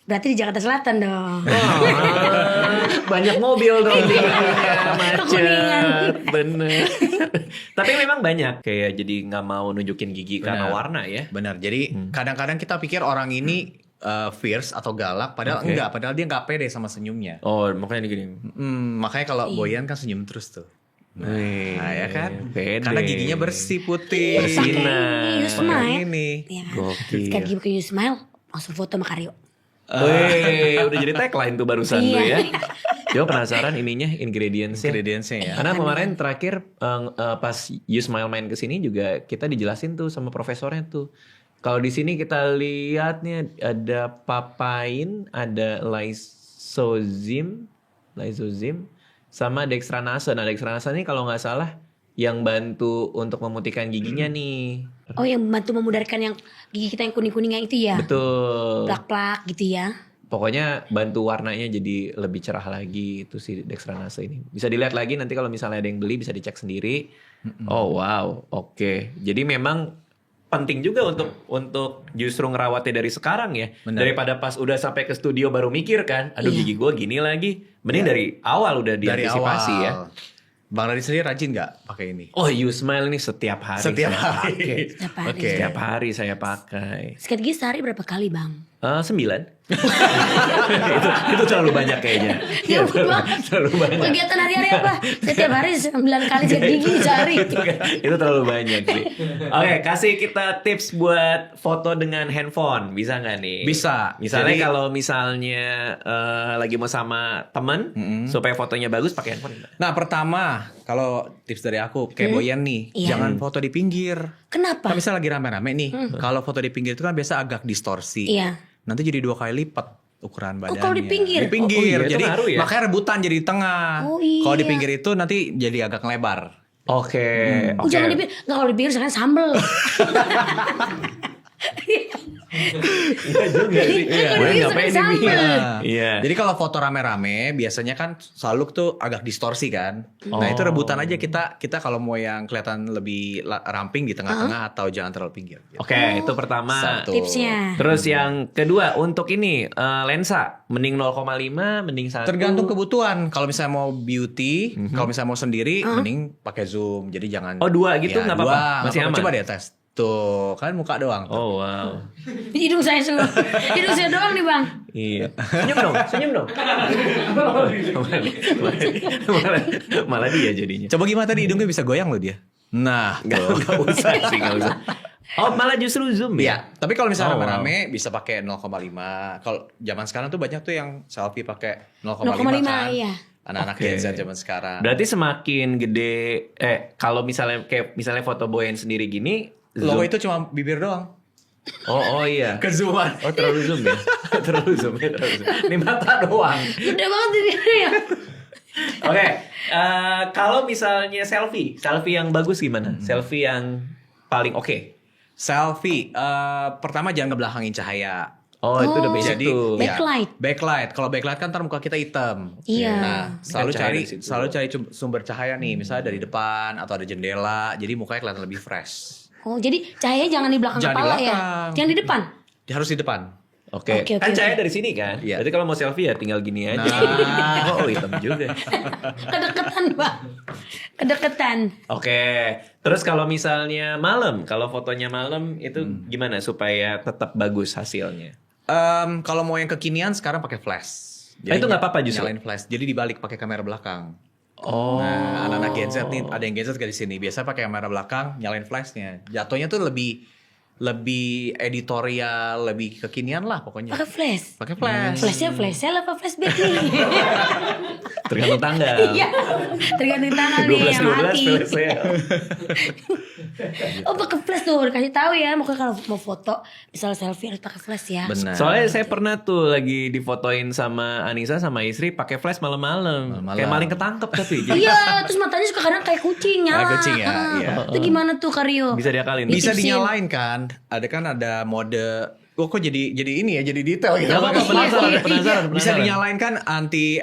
Berarti di Jakarta Selatan dong. Banyak mobil dong di Kekuningan. macet. Bener. Tapi memang banyak kayak jadi nggak mau nunjukin gigi karena Benar. warna ya. Benar. Jadi kadang-kadang kita pikir orang ini fierce atau galak, padahal Oke. enggak. Padahal dia nggak pede sama senyumnya. Oh, makanya gini. Makanya kalau Boyan kan senyum terus tuh. Nah, ya kan? Pede. Karena giginya bersih putih. Bersinar. YouSmile. Ini. Iya. Gokil. Sikat gigi pakai YouSmile, langsung foto sama Karyo. Wih, udah jadi tagline tuh barusan tuh ya. Iya. Coba penasaran ininya ingredientsnya. Ingredientsnya ya. Karena kemarin terakhir pas YouSmile main kesini juga kita dijelasin tuh sama profesornya tuh. Kalau di sini kita lihatnya ada papain, ada lysozim, sama dextranase. Nah, dextranase ini kalau nggak salah yang bantu untuk memutihkan giginya nih. Oh, yang membantu memudarkan yang gigi kita yang kuning-kuningan itu ya. Betul. Plak-plak gitu ya. Pokoknya bantu warnanya jadi lebih cerah lagi itu si dextranase ini. Bisa dilihat lagi nanti kalau misalnya ada yang beli bisa dicek sendiri. Oh wow, oke. Jadi memang penting juga untuk justru ngerawatnya dari sekarang ya. Benar. Daripada pas udah sampai ke studio baru mikir kan, aduh Iya. gigi gue gini lagi. Mending dari awal udah Dari diantisipasi awal. ya. Bang Radit sendiri rajin nggak pakai ini? Oh, YouSmile ini setiap hari. Setiap saya hari. pakai. Setiap hari. Oke. Setiap hari saya pakai. Sikat gigi sehari berapa kali, Bang? 9. itu terlalu banyak kayaknya. Ya ampun, Bang. Terlalu banyak. Kegiatan hari-hari apa? Setiap hari 9 kali sikat gigi sehari. Itu terlalu banyak sih. Oke, kasih kita tips buat foto dengan handphone. Bisa nggak nih? Bisa. Misalnya Jadi- kalau misalnya lagi mau sama temen, supaya fotonya bagus pakai handphone. Nah, pertama kalau tips dari aku kayak Boyan nih, Iya. jangan foto di pinggir. Kenapa? Kan misalnya lagi rame-rame nih, kalau foto di pinggir itu kan biasa agak distorsi. Iya. Nanti jadi 2 kali lipat ukuran badannya. kalau di pinggir? Di pinggir. Oh, iya, itu jadi ngaruh ya? makanya rebutan jadi di tengah. Oh, iya. Kalau di pinggir itu nanti jadi agak lebar. Oke. Oh, jangan dipikir. Nggak, kalau dipikir sekarang sambel. Iya juga sih. Iya. Gue Iya. ngapain Sambel. nih? Nah, Iya. Jadi kalau foto rame-rame biasanya kan selalu tuh agak distorsi kan. Nah, itu rebutan aja kita kalau mau yang kelihatan lebih ramping di tengah-tengah atau jangan terlalu pinggir. Gitu. Oke, itu pertama. Satu. Tipsnya. Terus yang kedua untuk ini lensa mending 0,5 mending 1. Tergantung kebutuhan. Kalau misalnya mau beauty, kalau misalnya mau sendiri, mending pakai zoom. Jadi jangan. Oh, 2 gitu nggak apa-apa? dua, Masih nggak apa-apa. aman? Coba deh tes. Tuh, kan muka doang. Tuh. Oh wow. Hidung saya semua. Hidung saya doang nih, Bang. Iya. Senyum dong. malah dia jadinya. Coba gimana tadi hidungnya bisa goyang loh dia. Nah, tuh. Gak usah sih, gak usah. Oh, malah justru zoom ya? Iya, tapi kalau misalnya Oh, wow. rame-rame bisa pakai 0,5. Kalau zaman sekarang tuh banyak tuh yang selfie pakai 0,5 0,5, kan. iya. Anak-anak Oke. Gen Z zaman sekarang. Berarti semakin gede kalau misalnya kayak misalnya foto Boyan sendiri gini, Logo zoom. itu cuma bibir doang. Oh iya. Kezooman. Oh terlalu zoom ya? terlalu zoom. Ini mata doang. Gede banget ini ya. Oke, kalau misalnya selfie yang bagus gimana? Selfie yang paling oke. Selfie, pertama jangan ngebelakangin cahaya. Oh, itu udah basic Jadi tuh. ya, Backlight. backlight. Kalau backlight kan ntar muka kita hitam. Iya. Nah, selalu Kan cahaya cari dari situ. sumber cahaya nih, misalnya dari depan atau ada jendela. Jadi mukanya kelihatan lebih fresh. Oh, jadi cahaya jangan di belakang Jangan di kepala ya. belakang. Jangan di depan. Harus di depan. Oke. Oke, Kan oke, Cahaya oke. dari sini kan? Iya. Berarti kalau mau selfie ya tinggal gini aja. Nah. Oh, hitam juga. Kedeketan Pak. Kedeketan. Oke. Terus kalau misalnya malam, kalau fotonya malam itu gimana supaya tetap bagus hasilnya? Kalau mau yang kekinian sekarang pakai flash. Itu nggak apa-apa justru? Nyalain flash. Jadi dibalik pakai kamera belakang. Oh. Nah, anak-anak Gen Z nih, ada yang Gen Z gak di sini. Biasa pakai kamera belakang, nyalain flashnya. Jatuhnya tuh lebih editorial, lebih kekinian lah pokoknya. Pakai flash. Pakai flash. Flashnya flash sale apa flashback nih? Tergantung tanggal. Iya. Tergantung tanggal nih yang 12 mati. flash sale. Oh pakai flash tuh, kasih tahu ya. Makanya kalau mau foto, misal selfie harus pakai flash ya. Benar. Soalnya saya pernah tuh lagi difotoin sama Anissa sama istri pakai flash malam-malam. Malam-malam. Kayak maling ketangkep tapi. Jadi Iya, terus matanya suka kadang kayak kucing nyala. Ah, kucing ya, iya. Itu gimana tuh Karyo? bisa diakalin. Bisa Ditipsin. dinyalain kan? Ada mode. Oh kok jadi ini ya, jadi detail gitu. Gak apa-apa, penasaran. Bisa dinyalain kan anti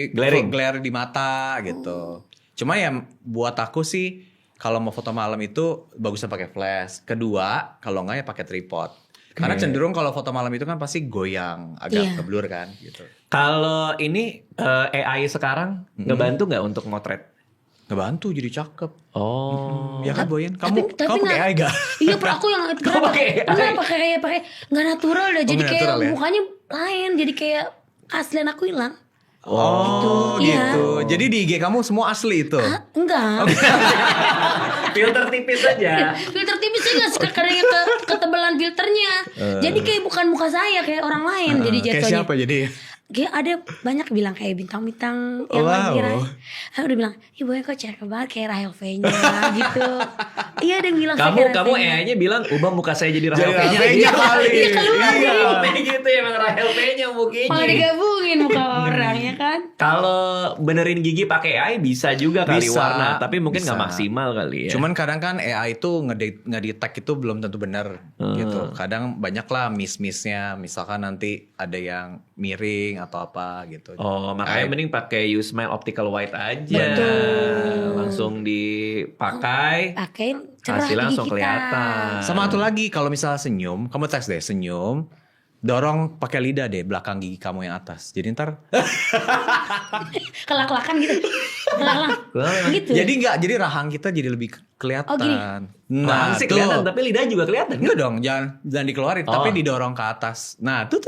Glaring. glare di mata gitu. Cuma ya buat aku sih kalau mau foto malam itu bagusnya pakai flash. Kedua, kalau enggak ya pakai tripod. Karena cenderung kalau foto malam itu kan pasti goyang, agak Iya. ngeblur kan gitu. Kalau ini AI sekarang ngebantu nggak untuk motret? Ngebantu jadi cakep. Oh. Ya kan Boyan? Tapi Kamu pakai nggak- AI gak? Iya, aku yang Kau pakai AI? pernah pakai nggak natural dah. Jadi nggak kayak natural ya? mukanya lain, jadi kayak keaslian aku hilang. Oh Iya. gitu. Jadi di IG kamu semua asli itu? Hah? Enggak. Filter tipis aja. Filter tipis sih nggak suka karena ketebalan filternya. Jadi kayak bukan muka saya, kayak orang lain. Jadi Kayak jatuhnya. siapa jadi? Kayak ada banyak bilang kayak bintang-bintang yang Wow. lagi Aku udah bilang, ibu yang kok cakep banget kayak Rahel V-nya gitu. Iya ada yang bilang kayak Kamu Rahel V-nya. AI-nya bilang ubah muka saya jadi Rahel Jadi V-nya. Rahel V-nya kali. Iya, keluar Iya. Kayak gitu emang Rahel V-nya mukanya. Malah digabungin muka orang ya kan. Kalau benerin gigi pakai AI bisa juga kali Bisa, warna, tapi mungkin nggak bisa. maksimal kali ya. Cuman kadang kan AI itu ngedetect itu belum tentu benar gitu. Kadang banyak lah miss-missnya. Misalkan nanti ada yang miring atau apa gitu. Oh, makanya mending pakai Use Smile Optical White aja. Betul. Langsung dipakai. Pakai cerah Hasilnya gigi langsung kita. kelihatan. Sama satu lagi kalau misalnya senyum, kamu tes deh senyum. Dorong pakai lidah deh belakang gigi kamu yang atas. Jadi ntar Kelak-kelakan gitu. Kelak-kelak. Gitu. jadi rahang kita jadi lebih kelihatan. Oh, gini. Nah, sih kelihatan, tapi lidah juga kelihatan. Enggak dong, jangan dikeluarin, tapi didorong ke atas. Nah, tuh.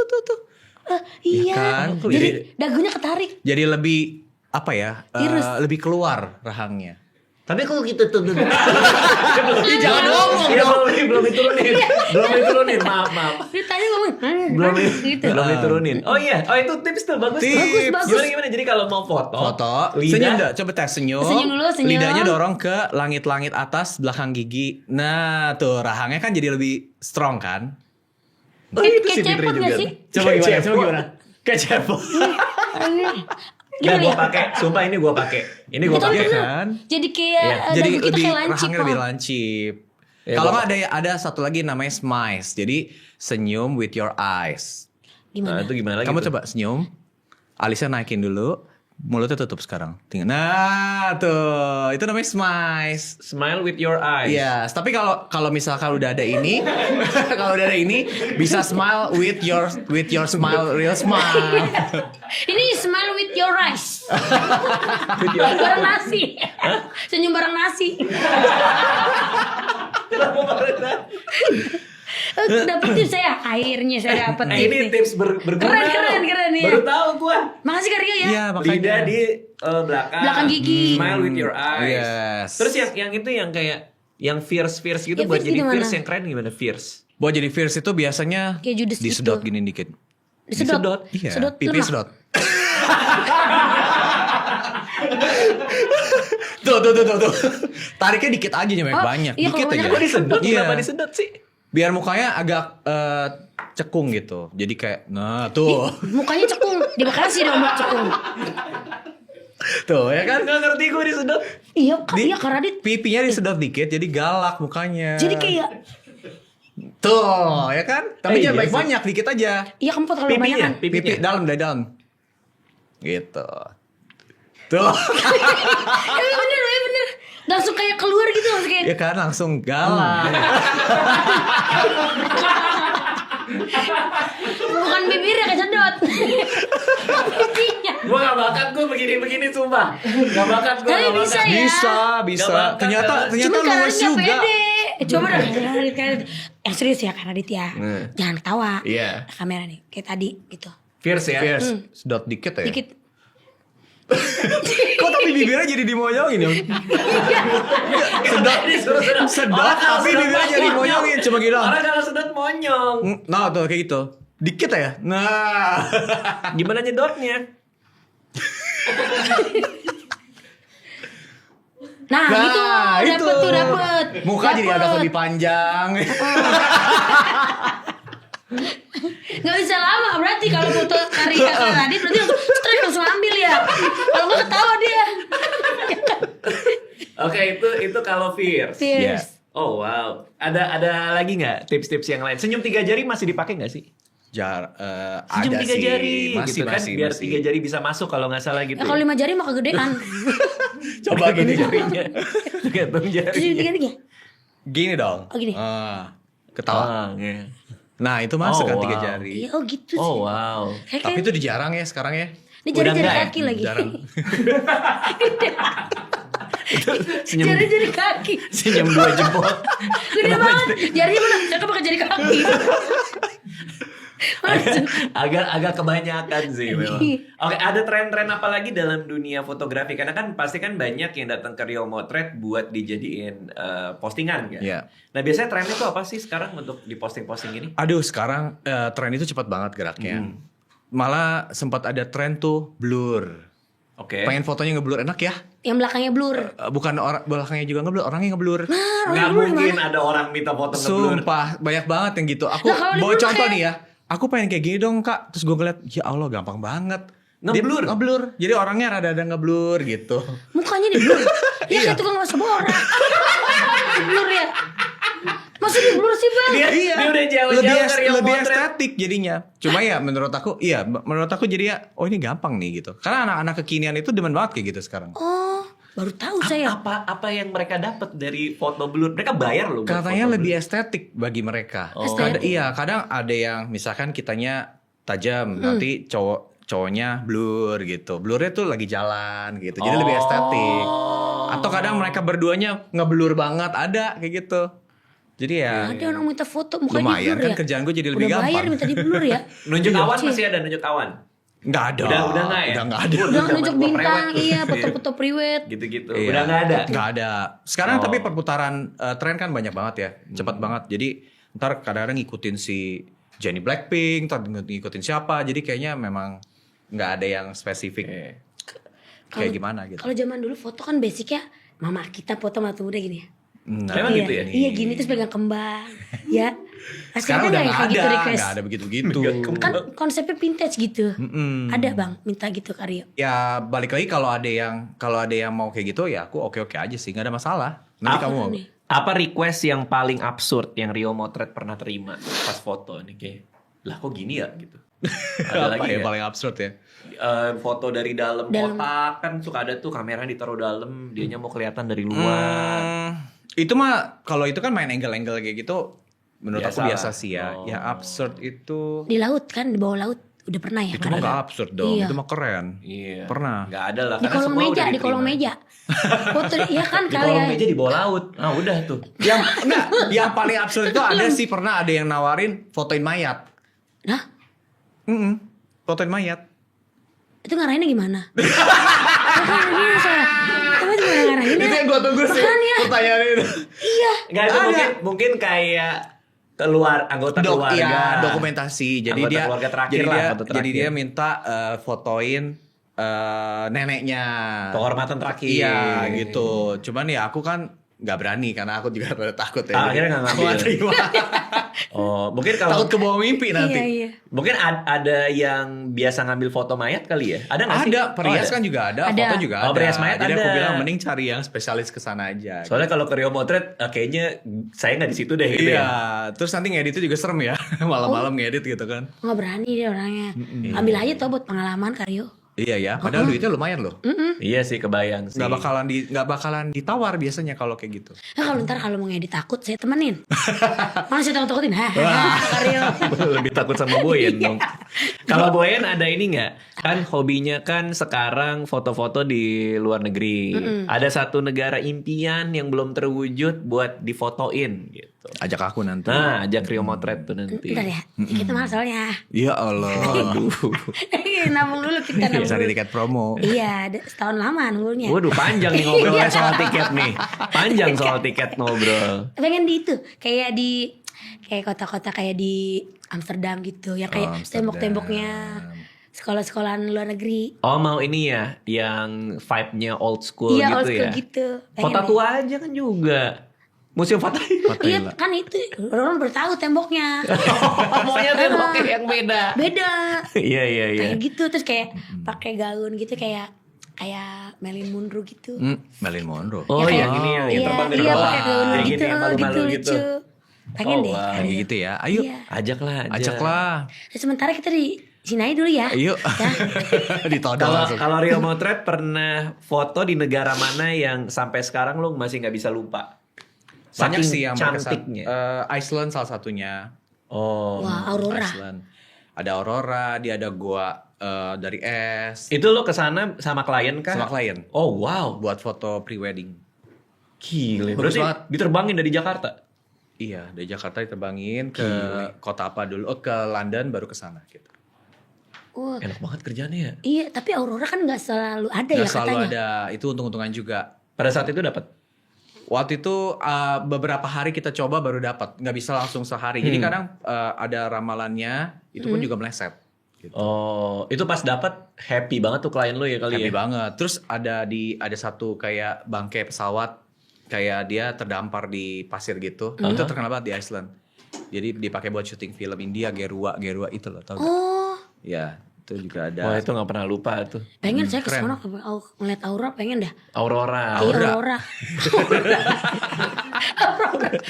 Iya. kan? Jadi dagunya ketarik. Jadi lebih apa ya? Tirus. Lebih keluar rahangnya. Tapi kalau gitu tuh. Jangan ngomong Ya, dong. belum diturunin. Belum diturunin. Maaf. Ditanya ngomong. Gitu. Belum diturunin. Oh iya, itu tips tuh bagus. Tips. Bagus. Gimana? Jadi kalau mau Foto, lidah, senyum dah. Coba tes senyum. Senyum dulu, senyum. Lidahnya dorong ke langit-langit atas belakang gigi. Nah, tuh rahangnya kan jadi lebih strong kan? Oh, itu Kayak si Fitri cepot juga. nggak sih? Coba gimana? Kayak cepot. Ya, Gimana gue ya? pakai. Sumpah ini gue pakai. Ini gue Betul, pakai. betul. kan? Jadi kayak Iya. Jadi dagu kita lebih kayak lancip. rahangnya lebih Pak. lancip. Ya, Kalau gua- nggak ada satu lagi namanya smiles. Jadi senyum with your eyes. Nah, Gimana? itu gimana lagi? Kamu tuh? coba senyum. Alisnya naikin dulu. Mulutnya tutup sekarang. Nah, tuh. Itu namanya smiles. Smile with your eyes. Yes, tapi kalau misalkan udah ada ini, kalau udah ada ini bisa smile with your smile, real smile. Ini smile with your eyes. With your Bareng nasi. Senyum bareng nasi. Dapat tips saya, akhirnya saya dapat Nah, ini tips berguna. Keren, ya. Baru tahu gua. Makasih Karyo ya. Iya, makanya. Lidah di belakang. Belakang gigi. Smile with your eyes. Yes. Terus yang itu yang kayak yang fierce gitu Ya, buat fierce jadi gimana? fierce yang keren gimana fierce? Buat jadi fierce itu biasanya Kayak Judas disedot gitu. gini dikit. Disedot. Iya, Sedot pipi lemah. sedot. tuh. Tariknya dikit aja nyampe Oh, banyak. iya, Dikit kalau aja. banyak Kok disedot? Iya. Kenapa disedot sih? Biar mukanya agak cekung gitu. Jadi kayak nah tuh. Mukanya cekung. Dia makasih dong buat cekung. Tuh ya kan? Nggak ngerti gue disedot. Iya, iya karena dia Pipinya disedot dikit jadi galak mukanya. jadi kayak Tuh, ya kan? Tapi Iya jangan sih. banyak, dikit aja. iya kamu kalau Pipinya, banyak kan. Pipi dalam, dari dalam. Gitu. Tuh. Bener. Langsung kayak keluar gitu langsung kayak Ya kan langsung galak. Bukan bibirnya kejedot. Pipinya. Gue gak bakat gue begini-begini sumpah. Gak bakat gue. Tapi bisa ya. Bisa. Gak bakat, Ternyata Cuma karena luas dia juga. pede. Coba dong yang serius ya Kak Radit ya. Jangan ketawa. Iya. Kamera nih kayak tadi gitu. Fierce ya. Sedot dikit ya. Dikit. Kok tapi bibirnya jadi dimonyongin ya? Sedot tapi bibirnya jadi dimonyongin. Coba gitu. Orang kalau sedot monyong. Nah tuh kayak gitu. Dikit ya. Nah. Gimana nyedotnya? Nah, gitu dapet tuh dapet. Muka jadi agak lebih panjang. Gak bisa lama berarti kalau foto Karika Kak Radit berarti langsung ambil ya. Kalau nggak ketawa dia. Oke, itu kalau fierce. Fierce. Oh wow. Ada lagi nggak tips-tips yang lain? Senyum 3 jari masih dipakai nggak sih? Ada Senyum 3 sih. jari Masih, gitu kan masih, biar masih. 3 jari bisa masuk kalau nggak salah gitu. Kalau 5 jari mah kegedean. Coba gini jarinya. Tergantung Terus jarinya. tiga-tiga. Gini dong. Oh, gini. Ketawa. Iya. Nah itu masuk Oh, kan wow. 3 jari. Iya, oh gitu sih. Oh wow. Tapi itu jarang ya sekarang ya. Ini Udah jari-jari enggak ya? kaki lagi. Jarang. Senyum Jari-jari kaki. senyum 2 jempol. Gede banget. Jarinya mana? Cakep pakai jari kaki. agak kebanyakan sih memang. Oke, ada tren-tren apa lagi dalam dunia fotografi? Karena kan pasti kan banyak yang datang ke Rio Motret buat dijadiin postingan kan. Iya. Nah, biasanya tren itu apa sih sekarang untuk diposting-posting ini? Aduh sekarang tren itu cepat banget geraknya. Malah sempat ada tren tuh blur. Oke. Pengen fotonya ngeblur enak ya? Yang belakangnya blur. Bukan orang belakangnya juga ngeblur, orangnya ngeblur. Nggak mungkin ada orang minta foto ngeblur. Sumpah banyak banget yang gitu. Aku Nah, kalau bawa diblur contoh kayak- nih ya. Aku pengen kayak gini dong kak. Terus gue ngeliat ya Allah gampang banget. Ngeblur? Dia ngeblur. Jadi orangnya rada-rada ngeblur gitu. Mukanya di blur. Ya kayak tukang masak borak. Di blur ya. Masa di blur sih bang? Dia udah jauh-jauh ke Rio lebih Motret. estetik jadinya. Cuma ya menurut aku jadi ya oh ini gampang nih gitu. Karena anak-anak kekinian itu demen banget kayak gitu sekarang. Oh, baru tahu saya. Apa yang mereka dapat dari foto blur? Mereka bayar loh. buat Katanya foto lebih blur. estetik bagi mereka. Oh. Kadang ada yang misalkan kitanya tajam, nanti cowoknya blur gitu. Blurnya tuh lagi jalan gitu. Jadi lebih estetik. Atau kadang mereka berduanya ngeblur banget ada kayak gitu. Jadi ya Ada orang minta foto mukanya di lumayan blur kan ya. kerjaan gue jadi lebih Udah bayar gampang. minta di blur ya. Nunjuk Iya. awan masih ada nunjuk awan. Nggak ada. Udah nggak ya? Udah nggak ada. Udah zaman nunjuk gua bintang, prewed tuh. iya foto-foto priwet. Gitu-gitu. Iya. Udah nggak ada. Nggak ada. Sekarang Oh. tapi perputaran tren kan banyak banget ya, cepat banget. Jadi ntar kadang-kadang ngikutin si Jennie Blackpink, ntar ngikutin siapa. Jadi kayaknya memang nggak ada yang spesifik kayak gimana gitu. Kalau zaman dulu foto kan basicnya mama kita foto sama muda gini ya. Nah, Emang Iya, gitu ya? Iya gini terus pegang kembang. Ya. Masih sekarang udah nggak ya nggak kayak gitu ada, request? nggak ada begitu-begitu. Kan konsepnya vintage gitu. Ada bang, minta gitu Karyo. Ya balik lagi kalau ada yang mau kayak gitu ya aku oke-oke aja sih, nggak ada masalah. Nanti Apa kamu nih? Apa request yang paling absurd yang Rio Motret pernah terima pas foto nih kayak, lah kok gini ya gitu. Ada apa lagi ya nggak? paling absurd ya? Foto dari dalam kotak kan suka ada tuh kamera ditaruh dalam, dianya mau kelihatan dari luar. Itu mah kalau itu kan main angle-angle kayak gitu menurut Biasa aku biasa lah. sih ya. Oh. Ya absurd itu Di laut kan, di bawah laut udah pernah ya? itu mah gak absurd dong. Iya. Itu mah keren. Iya. Pernah. Nggak ada lah. Di karena kolong semua meja, udah di kolong diterima. meja. Foto, ya kan Di kali kolong ya. meja di bawah laut. Ah udah tuh. Yang paling absurd itu ada sih pernah ada yang nawarin fotoin mayat. Nah, Fotoin mayat. itu ngarahinnya gimana? Ngarahinnya saya. Tapi itu gimana ngarahinnya? Itu yang gue tunggu sih. Makanya. Pertanyaan itu. Iya. Nggak itu mungkin kayak keluar anggota keluarga. Iya, dokumentasi. Jadi Anggota dia keluarga terakhir jadi lah, dia foto jadi terakhir. dia minta fotoin neneknya. Penghormatan terakhir. Iya, gitu. Cuman ya aku kan nggak berani karena aku juga rada takut ya. Ah, akhirnya nggak Aku ngambil. terima. Oh, mungkin kalau Takut kebawa mimpi nanti. Iya, iya. mungkin ada yang biasa ngambil foto mayat kali ya? Ada nggak sih? Ada, perias Oh, ada. kan juga ada, Ada. foto juga Oh, ada. perias mayat Jadi ada. aku bilang mending cari yang spesialis ke sana aja. Soalnya kalau ke Rio Motret kayaknya saya nggak di situ deh gitu iya, ya. terus nanti ngeditnya juga serem ya. Malam-malam ngedit gitu kan. Nggak berani dia orangnya. Ambil aja tuh buat pengalaman Karyo. Iya ya, padahal duitnya lumayan loh. Iya sih, kebayang sih. Nggak bakalan ditawar biasanya kalau kayak gitu. Nah, kalau ntar kalau mau ngedit takut saya temenin. Mana saya takut-takutin? Karyo. Lebih takut sama Boyen dong. Kalau Boyen ada ini nggak? Kan hobinya kan sekarang foto-foto di luar negeri. Ada satu negara impian yang belum terwujud buat difotoin gitu. Ajak aku nanti. Nah, ajak Rio Motret tuh nanti. Bentar ya, kita mahal soalnya. Ya Allah. Aduh. Nabung dulu kita nabung Cari dulu. tiket promo. Iya, setahun lama nunggunya. Waduh, panjang nih ngobrolnya soal tiket nih. Panjang soal tiket ngobrol. Pengen di itu, kayak kota-kota kayak di Amsterdam gitu, ya kayak Amsterdam. tembok-temboknya sekolah-sekolahan luar negeri. Oh, mau ini ya, yang vibe-nya old school Iya, gitu old school ya. gitu. Pengen Kota deh. tua aja kan juga. Museum Fathahillah. Iya kan itu, orang bertahu temboknya. Maunya temboknya yang beda. Beda. Iya. Kayak gitu terus kayak pakai gaun gitu kayak Marilyn Monroe gitu. Marilyn Monroe. Oh, Ya, yang ini yang iya, terbang dari iya bawah. pakai gaun Yang gitu, gini, yang malu-malu gitu gitu. lucu. Pengen Oh, deh. wow. Kayak gitu ya. Ayo, Iya. ajaklah. Terus sementara kita di sini aja dulu ya. Ayo. Ya. Ditodong langsung. Kalau Rio Motret pernah foto di negara mana yang sampai sekarang lu masih nggak bisa lupa? Banyak Saking sih yang berkesan. cantiknya. Iceland salah satunya. Oh. Wah, Aurora. Iceland. Ada Aurora, dia ada gua dari es. Itu lo kesana sama klien kah? Sama klien. Oh wow. Buat foto pre-wedding. Gile. Bagus Berarti banget. diterbangin dari Jakarta? Iya, dari Jakarta diterbangin ke kota apa dulu? Oh, ke London baru ke sana gitu. Wah, Enak banget kerjaannya ya. iya, tapi Aurora kan nggak selalu ada ya Nggak selalu katanya. ada, itu untung-untungan juga. Pada saat itu dapat. Waktu itu beberapa hari kita coba baru dapat, nggak bisa langsung sehari. Jadi kadang ada ramalannya, itu pun juga meleset. Gitu. Oh, itu pas dapat happy banget tuh klien lo ya kali Happy ya. banget. Terus ada satu kayak bangkai pesawat, kayak dia terdampar di pasir gitu. Itu terkenal banget di Iceland. Jadi dipakai buat syuting film India, Gerua itu loh, tau gak? Oh, Ya, itu juga ada. Wah itu nggak pernah lupa tuh. pengen saya ke keren. sana ngeliat Aurora, pengen dah. Aurora. Iya, Aurora. Aurora.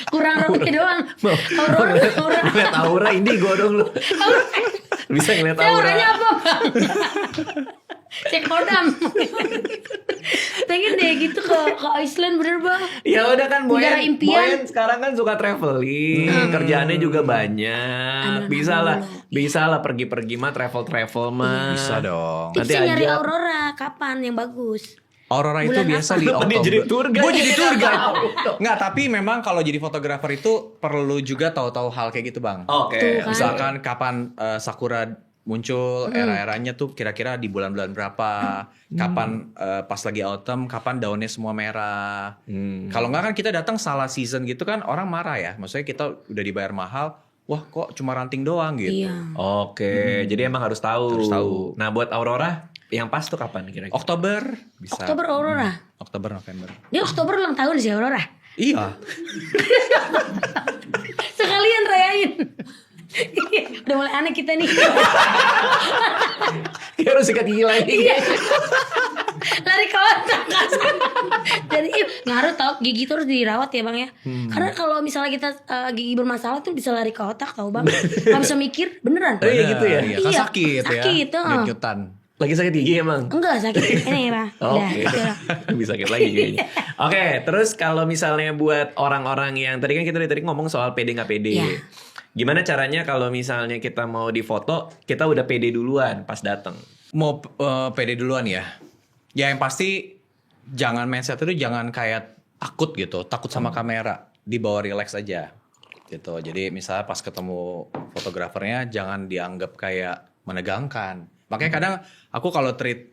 Kurang rambutnya doang. Aurora. Ngeliat Aura indigo dong lu. Bisa ngeliat Saya Aura. auranya apa, Bang? Cek kodam. Pengen deh gitu ke Iceland, bener Bang. Ya udah kan Negara Boyen impian. sekarang kan suka traveling, kerjaannya juga banyak. Bisa lah pergi-pergi mah travel mah. Bisa dong. Nanti Tipsnya nyari aja. Aurora kapan yang bagus? Aurora itu Bulan biasa apa? di Kenapa Oktober. dia jadi tour guide? Gue jadi tour guide. Tahu dong. Nggak, tapi memang kalau jadi fotografer itu perlu juga tahu-tahu hal kayak gitu, Bang. Oke. Tuh kan. Misalkan kapan sakura muncul, era-eranya tuh kira-kira di bulan-bulan berapa, kapan pas lagi autumn, kapan daunnya semua merah. Kalau nggak kan kita datang salah season gitu kan orang marah ya. Maksudnya kita udah dibayar mahal, wah kok cuma ranting doang gitu. Iya. Oke, jadi emang harus tahu. Harus tahu. Nah, buat Aurora yang pas tuh kapan kira-kira? Oktober bisa. Oktober Aurora. Oktober November. Dia Oktober ulang tahun sih Aurora. Iya. Sekalian rayain. Udah mulai aneh kita nih. Kayak harus sikat gigi lagi. Iya. Lari ke otak. Jadi ngaruh tau gigi tuh harus dirawat ya Bang ya. Karena kalau misalnya kita gigi bermasalah tuh bisa lari ke otak tau Bang. Gak bisa mikir beneran. Oh iya gitu ya? Iya, kan Iya, sakit ya. sakit, Nyut-nyutan. Lagi sakit gigi emang? Enggak sakit. Ini ya Bang. Oh, Udah oke. gitu lah. Bisa sakit lagi kayaknya. Oke, terus kalau misalnya buat orang-orang yang tadi kan kita dari tadi ngomong soal pede nggak pede. Iya. Gimana caranya kalau misalnya kita mau difoto, kita udah pede duluan pas datang? Mau pede duluan ya. Ya yang pasti jangan mindset itu jangan kayak takut gitu, takut sama kamera, dibawa relax aja gitu. Jadi misalnya pas ketemu fotografernya jangan dianggap kayak menegangkan. Makanya kadang aku kalau treat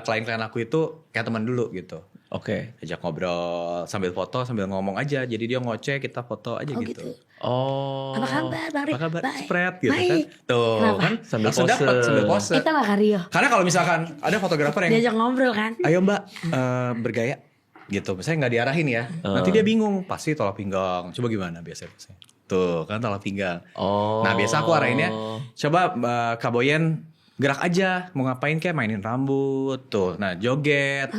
klien-klien aku itu kayak teman dulu gitu. Oke. Ajak ngobrol sambil foto sambil ngomong aja. Jadi dia ngoceh kita foto aja Oh gitu. gitu. Oh. Apa kabar Bang Rik? Apa kabar? Baik. Spread gitu kan. Baik. Tuh Kenapa? kan Sambil langsung pose. dapat sambil pose. Kita gak Rio. Karena kalau misalkan ada fotografer yang Diajak ngobrol kan. ayo mbak bergaya gitu, misalnya nggak diarahin ya, nanti dia bingung, pasti tolak pinggang, coba gimana biasanya, tuh kan tolak pinggang. Oh. Nah biasa aku arahinnya, coba Kak Boyen gerak aja, mau ngapain kayak mainin rambut, tuh, nah joget,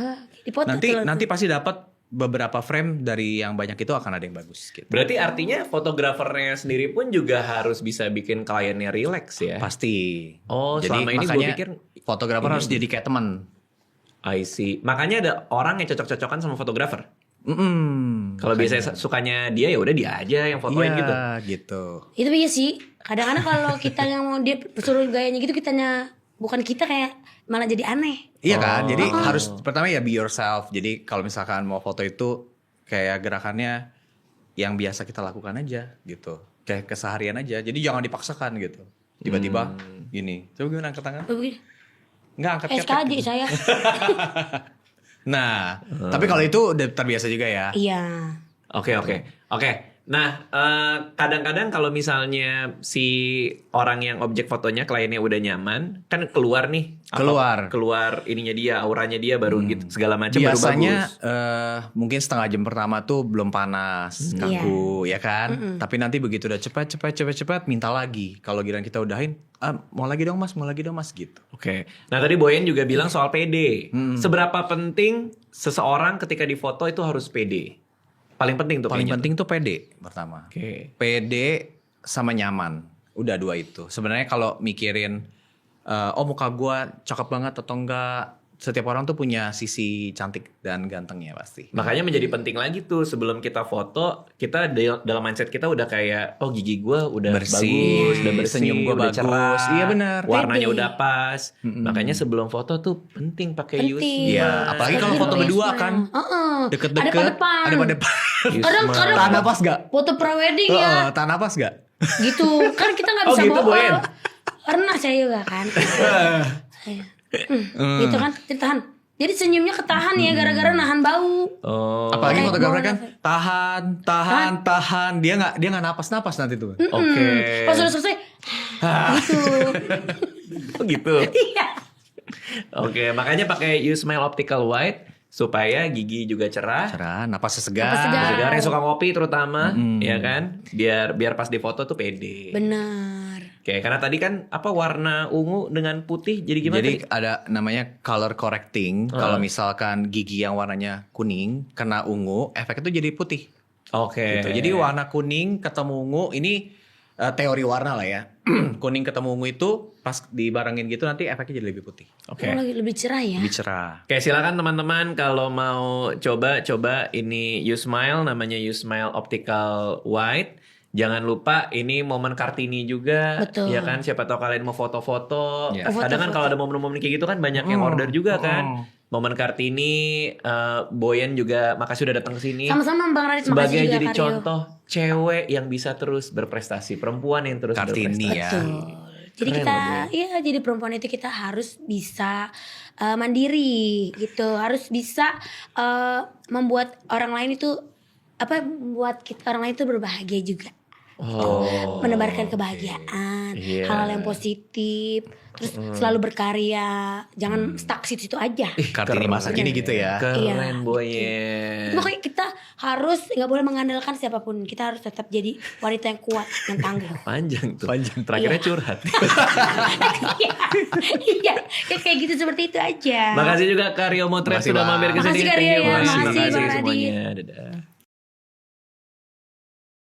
Dipoto nanti tuh. nanti pasti dapat beberapa frame dari yang banyak itu akan ada yang bagus gitu. Berarti artinya fotografernya sendiri pun juga harus bisa bikin kliennya relax ya? Pasti. Oh, Jadi selama ini gue makanya pikir fotografer harus jadi kayak teman. I see. Makanya ada orang yang cocok-cocokan sama fotografer. Kalau biasanya sukanya dia ya udah dia aja yang fotoin gitu. Gitu. Itu iya sih. Kadang-kadang kalau kita yang mau dia suruh gayanya gitu, kitanya bukan kita kayak malah jadi aneh. Iya kan? Jadi harus pertama ya be yourself. Jadi kalau misalkan mau foto itu kayak gerakannya yang biasa kita lakukan aja gitu. Kayak keseharian aja. Jadi jangan dipaksakan gitu. Tiba-tiba gini. Coba gimana angkat tangan? Begini. Enggak angkat ketek. SKJ saya. Nah, tapi kalau itu udah terbiasa juga ya. Iya. Oke. Nah, kadang-kadang kalau misalnya si orang yang objek fotonya kliennya udah nyaman, kan keluar nih. Keluar ininya dia, auranya dia baru gitu segala macam baru bagus. Biasanya mungkin setengah jam pertama tuh belum panas, kaku, ya kan? Tapi nanti begitu udah cepat minta lagi. Kalau giliran kita udahin, mau lagi dong mas gitu. Oke. Nah tadi Boyen juga bilang soal PD. Seberapa penting seseorang ketika difoto itu harus PD? Paling penting tuh Paling kayaknya penting tuh PD pertama. PD sama nyaman. Udah dua itu. Sebenarnya kalau mikirin muka gua cakep banget atau enggak, setiap orang tuh punya sisi cantik dan gantengnya pasti. Makanya menjadi penting lagi tuh sebelum kita foto, kita dalam mindset kita udah kayak gigi gua udah bagus, udah bersih, senyum gua udah bagus. cerah, Iya benar. warnanya udah pas. Makanya sebelum foto tuh penting pakai use. Iya, apalagi kalau foto berdua kan. Deket-deket. Ada depan. Kadang tahan napas gak? Foto prewedding ya. Tahan napas gak? Gitu. Kan kita gak bisa gitu, Boyen? bohong. Pernah saya juga kan. Gitu kan, ditahan. Jadi senyumnya ketahan ya gara-gara nahan bau. Apalagi fotografer kan bau. tahan. Dia nggak napas nanti tuh. Oke. Pas sudah selesai. Gitu. Gitu. Iya. Oke, makanya pakai You Smile Optical White supaya gigi juga cerah. Napasnya segar. Segar yang suka ngopi terutama, ya kan? Biar pas di foto tuh pede. Benar. Oke, karena tadi kan warna ungu dengan putih jadi gimana? Jadi ada namanya color correcting. Kalau misalkan gigi yang warnanya kuning kena ungu, efeknya tuh jadi putih. Oke. Gitu. Jadi warna kuning ketemu ungu ini teori warna lah ya. Kuning ketemu ungu itu pas dibarengin gitu nanti efeknya jadi lebih putih. Oke. Lebih cerah ya. Lebih cerah. Oke, silakan teman-teman kalau mau coba ini You Smile, namanya You Smile Optical White. Jangan lupa ini momen Kartini juga. Betul. Ya kan, siapa tahu kalian mau foto-foto. Ya. Kadang kan kalau ada momen-momen kayak gitu kan banyak yang order juga kan. Momen Kartini, Boyen juga makasih udah datang ke sini. Sama-sama Bang Radit, makasih sebagai juga jadi Karyo. contoh cewek yang bisa terus berprestasi, perempuan yang terus Kartini berprestasi. ya. Betul. Jadi Keren kita, loh, ya jadi perempuan itu kita harus bisa mandiri gitu, harus bisa membuat orang lain itu membuat orang lain itu berbahagia juga. Menebarkan kebahagiaan, hal-hal yang positif, terus selalu berkarya, jangan stuck situ aja. Kartini masa kini gitu ya. Keren Boyen. Pokoknya kita harus nggak boleh mengandalkan siapapun, kita harus tetap jadi wanita yang kuat, yang tangguh. Panjang tuh. Terakhirnya curhat. Iya, kayak gitu seperti itu aja. Makasih juga Karyo Motret Makasih, sudah Bang. mampir ke sini. Makasih, Karyo. Thank you, Bang. Makasih, Terima kasih Bang Radit. semuanya. Dadah.